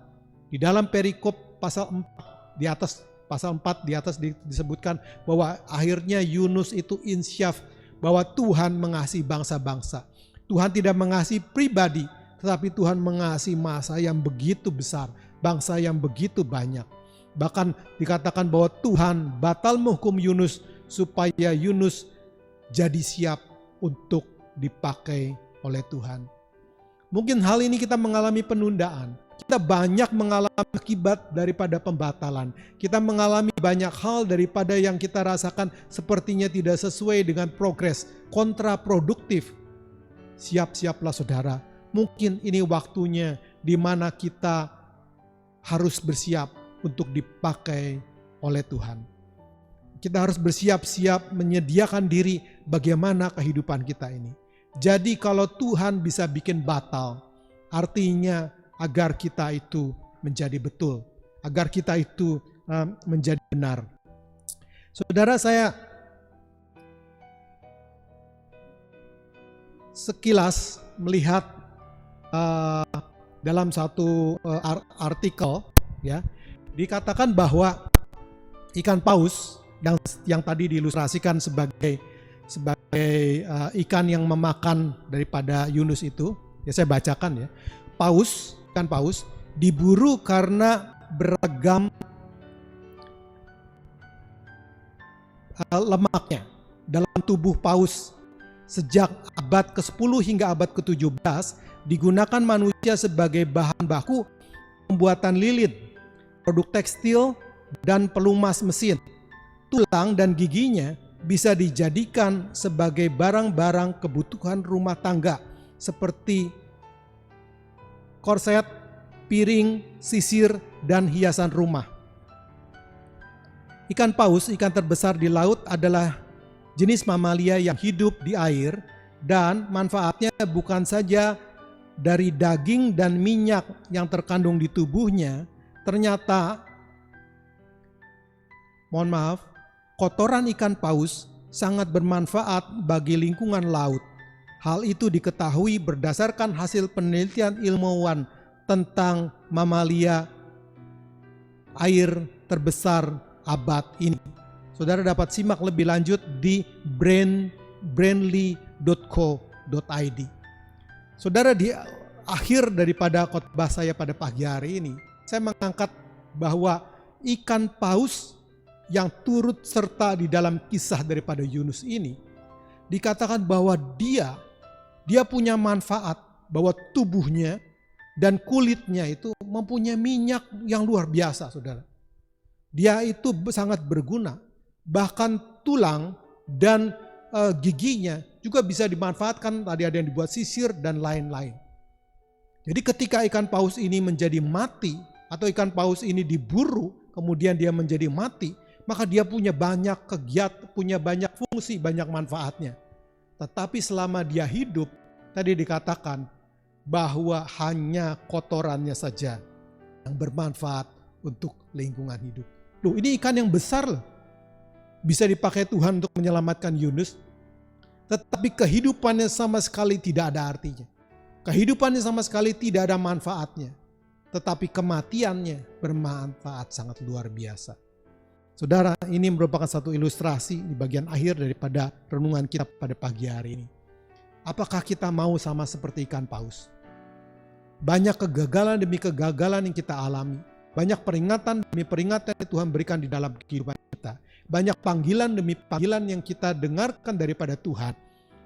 Di dalam perikop pasal 4 di atas, pasal 4 di atas disebutkan bahwa akhirnya Yunus itu insyaf bahwa Tuhan mengasihi bangsa-bangsa. Tuhan tidak mengasihi pribadi, tetapi Tuhan mengasihi masa yang begitu besar, bangsa yang begitu banyak. Bahkan dikatakan bahwa Tuhan batal menghukum Yunus supaya Yunus jadi siap untuk dipakai oleh Tuhan. Mungkin hal ini kita mengalami penundaan. Kita banyak mengalami akibat daripada pembatalan. Kita mengalami banyak hal daripada yang kita rasakan sepertinya tidak sesuai dengan progres, kontraproduktif. Siap-siaplah saudara. Mungkin ini waktunya di mana kita harus bersiap untuk dipakai oleh Tuhan. Kita harus bersiap-siap menyediakan diri bagaimana kehidupan kita ini. Jadi kalau Tuhan bisa bikin batal, artinya agar kita itu menjadi betul, agar kita itu menjadi benar. Saudara, saya sekilas melihat dalam satu artikel, ya, dikatakan bahwa ikan paus yang tadi diilustrasikan sebagai ikan yang memakan daripada Yunus itu, ya saya bacakan ya. Ikan paus diburu karena beragam lemaknya dalam tubuh paus. Sejak abad ke-10 hingga abad ke-17 digunakan manusia sebagai bahan baku pembuatan lilin, produk tekstil, dan pelumas mesin. Tulang dan giginya bisa dijadikan sebagai barang-barang kebutuhan rumah tangga seperti korset, piring, sisir, dan hiasan rumah. Ikan paus, ikan terbesar di laut, adalah jenis mamalia yang hidup di air dan manfaatnya bukan saja dari daging dan minyak yang terkandung di tubuhnya. Ternyata, kotoran ikan paus sangat bermanfaat bagi lingkungan laut. Hal itu diketahui berdasarkan hasil penelitian ilmuwan tentang mamalia air terbesar abad ini. Saudara dapat simak lebih lanjut di brandly.co.id. Saudara, di akhir daripada khotbah saya pada pagi hari ini, saya mengangkat bahwa ikan paus yang turut serta di dalam kisah daripada Yunus ini, dikatakan bahwa dia punya manfaat, bahwa tubuhnya dan kulitnya itu mempunyai minyak yang luar biasa, saudara. Dia itu sangat berguna, bahkan tulang dan giginya juga bisa dimanfaatkan, tadi ada yang dibuat sisir dan lain-lain. Jadi ketika ikan paus ini menjadi mati, atau ikan paus ini diburu, kemudian dia menjadi mati, maka dia punya banyak kegiatan, punya banyak fungsi, banyak manfaatnya. Tetapi selama dia hidup, tadi dikatakan bahwa hanya kotorannya saja yang bermanfaat untuk lingkungan hidup. Loh, ini ikan yang besar loh. Bisa dipakai Tuhan untuk menyelamatkan Yunus, tetapi kehidupannya sama sekali tidak ada artinya. Kehidupannya sama sekali tidak ada manfaatnya, tetapi kematiannya bermanfaat sangat luar biasa. Saudara, ini merupakan satu ilustrasi di bagian akhir daripada renungan kita pada pagi hari ini. Apakah kita mau sama seperti ikan paus? Banyak kegagalan demi kegagalan yang kita alami. Banyak peringatan demi peringatan yang Tuhan berikan di dalam kehidupan kita. Banyak panggilan demi panggilan yang kita dengarkan daripada Tuhan.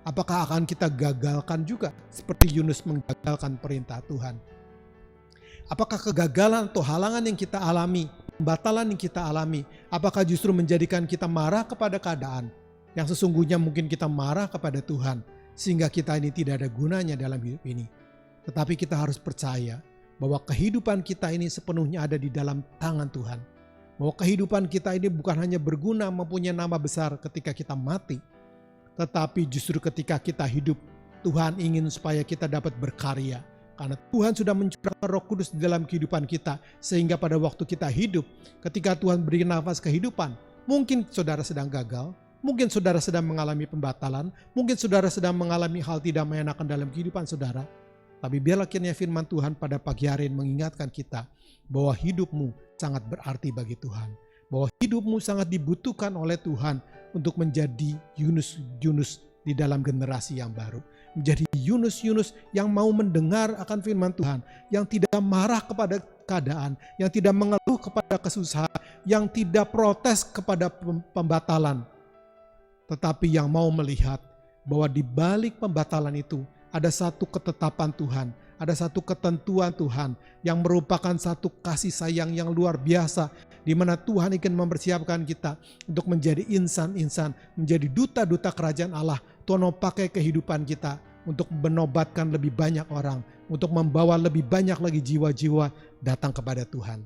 Apakah akan kita gagalkan juga seperti Yunus menggagalkan perintah Tuhan? Apakah kegagalan atau halangan yang kita alami, pembatalan yang kita alami, apakah justru menjadikan kita marah kepada keadaan yang sesungguhnya mungkin kita marah kepada Tuhan, sehingga kita ini tidak ada gunanya dalam hidup ini? Tetapi kita harus percaya bahwa kehidupan kita ini sepenuhnya ada di dalam tangan Tuhan. Bahwa kehidupan kita ini bukan hanya berguna, mempunyai nama besar ketika kita mati, tetapi justru ketika kita hidup, Tuhan ingin supaya kita dapat berkarya. Karena Tuhan sudah mencurahkan Roh Kudus di dalam kehidupan kita, sehingga pada waktu kita hidup, ketika Tuhan beri nafas kehidupan, mungkin saudara sedang gagal, mungkin saudara sedang mengalami pembatalan, mungkin saudara sedang mengalami hal tidak mengenakan dalam kehidupan saudara. Tapi biarlah kiranya firman Tuhan pada pagi hari ini mengingatkan kita bahwa hidupmu sangat berarti bagi Tuhan. Bahwa hidupmu sangat dibutuhkan oleh Tuhan untuk menjadi Yunus di dalam generasi yang baru. Menjadi Yunus yang mau mendengar akan firman Tuhan. Yang tidak marah kepada keadaan. Yang tidak mengeluh kepada kesusahan. Yang tidak protes kepada pembatalan. Tetapi yang mau melihat bahwa di balik pembatalan itu ada satu ketetapan Tuhan, ada satu ketentuan Tuhan yang merupakan satu kasih sayang yang luar biasa, di mana Tuhan ingin mempersiapkan kita untuk menjadi insan-insan, menjadi duta-duta kerajaan Allah. Tuhan mau pakai kehidupan kita untuk menobatkan lebih banyak orang, untuk membawa lebih banyak lagi jiwa-jiwa datang kepada Tuhan.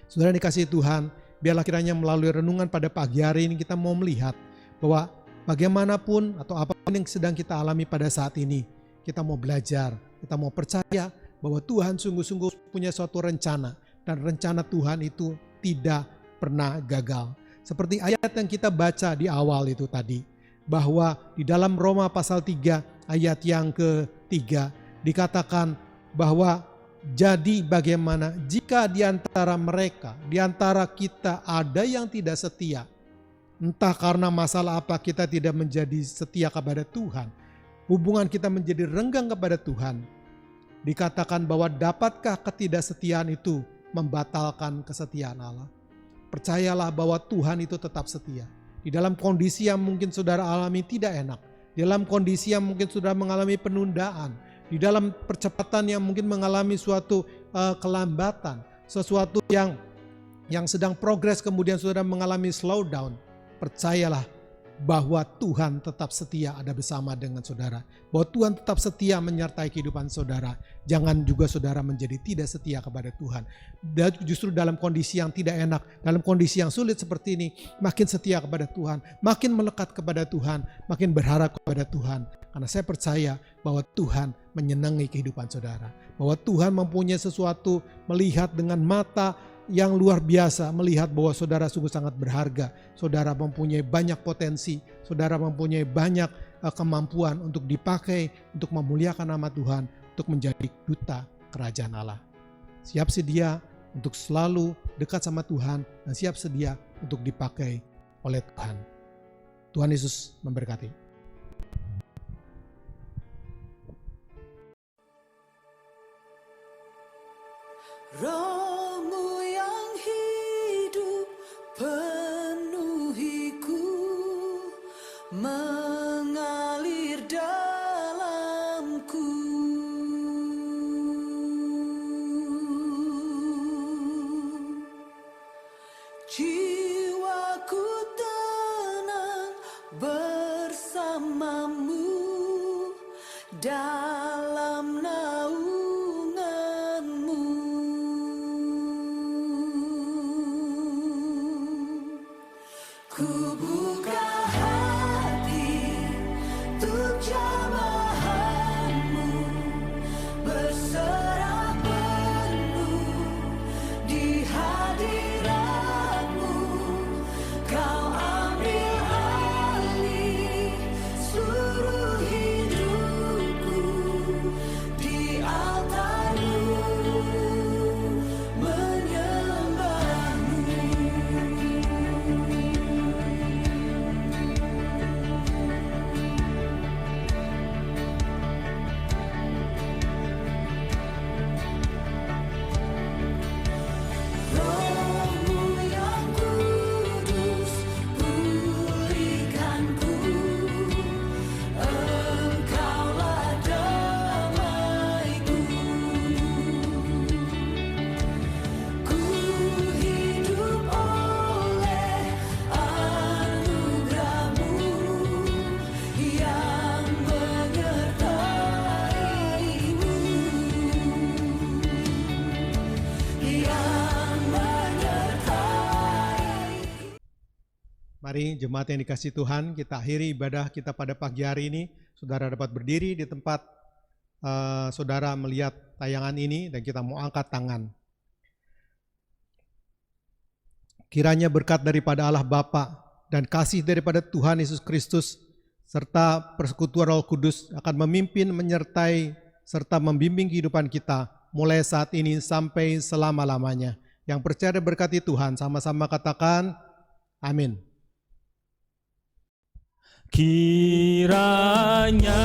Saudara dikasihi Tuhan, biarlah kiranya melalui renungan pada pagi hari ini kita mau melihat bahwa bagaimanapun atau apapun yang sedang kita alami pada saat ini, kita mau belajar, kita mau percaya bahwa Tuhan sungguh-sungguh punya suatu rencana, dan rencana Tuhan itu tidak pernah gagal. Seperti ayat yang kita baca di awal itu tadi, bahwa di dalam Roma pasal 3 ayat yang ke-3 dikatakan bahwa jadi bagaimana jika di antara mereka, di antara kita ada yang tidak setia, entah karena masalah apa kita tidak menjadi setia kepada Tuhan, hubungan kita menjadi renggang kepada Tuhan. Dikatakan bahwa dapatkah ketidaksetiaan itu membatalkan kesetiaan Allah? Percayalah bahwa Tuhan itu tetap setia. Di dalam kondisi yang mungkin saudara alami tidak enak, di dalam kondisi yang mungkin saudara mengalami penundaan, di dalam percepatan yang mungkin mengalami suatu kelambatan, sesuatu yang sedang progres kemudian saudara mengalami slowdown. Percayalah bahwa Tuhan tetap setia ada bersama dengan saudara. Bahwa Tuhan tetap setia menyertai kehidupan saudara. Jangan juga saudara menjadi tidak setia kepada Tuhan. Dan justru dalam kondisi yang tidak enak, dalam kondisi yang sulit seperti ini, makin setia kepada Tuhan, makin melekat kepada Tuhan, makin berharap kepada Tuhan. Karena saya percaya bahwa Tuhan menyenangi kehidupan saudara. Bahwa Tuhan mempunyai sesuatu, melihat dengan mata yang luar biasa, melihat bahwa saudara sungguh sangat berharga. Saudara mempunyai banyak potensi, saudara mempunyai banyak kemampuan untuk dipakai, untuk memuliakan nama Tuhan, untuk menjadi duta kerajaan Allah. Siap sedia untuk selalu dekat sama Tuhan, dan siap sedia untuk dipakai oleh Tuhan. Tuhan Yesus memberkati. Roh-Mu yang hidup penuhiku, mengalir dalamku. Jiwaku tenang bersamamu dalam naunganmu. Ku buka hati untuk jamahanmu, berserah penuh di hadiratmu. Kau ambil alih seluruh hidupku, di altar-Mu menyembah-Mu. Roh-Mu yang kudus, pulihkanku. Engkaulah damaiku. Ku hidup oleh anugerah-Mu yang menyertai-Mu, yang menyertai. Mari jemaat yang dikasihi Tuhan, kita akhiri ibadah kita pada pagi hari ini. Saudara dapat berdiri di tempat saudara melihat tayangan ini, dan kita mau angkat tangan. Kiranya berkat daripada Allah Bapa dan kasih daripada Tuhan Yesus Kristus serta persekutuan Roh Kudus akan memimpin, menyertai, serta membimbing kehidupan kita mulai saat ini sampai selama-lamanya. Yang percaya dan berkati Tuhan, sama-sama katakan amin. Kiranya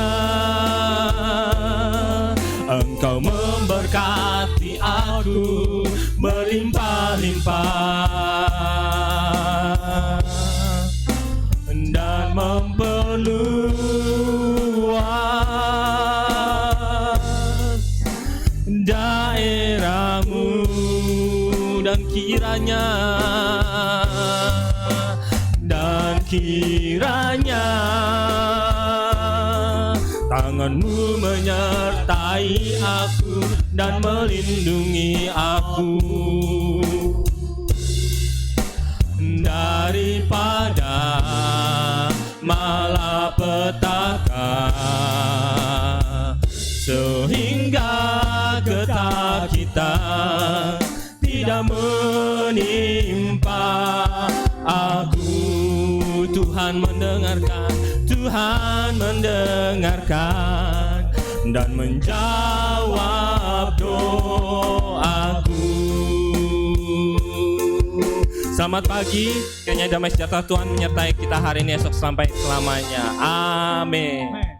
Engkau memberkati aku berlimpah-limpah dan memperluas daerah-Mu, dan kiranya tangan-Mu menyertai aku dan melindungi aku daripada malapetaka, sehingga ketakutan tidak menimpa aku. Tuhan mendengarkan dan menjawab doaku. Selamat pagi, kiranya damai sejahtera Tuhan menyertai kita hari ini, esok sampai selamanya. Amin.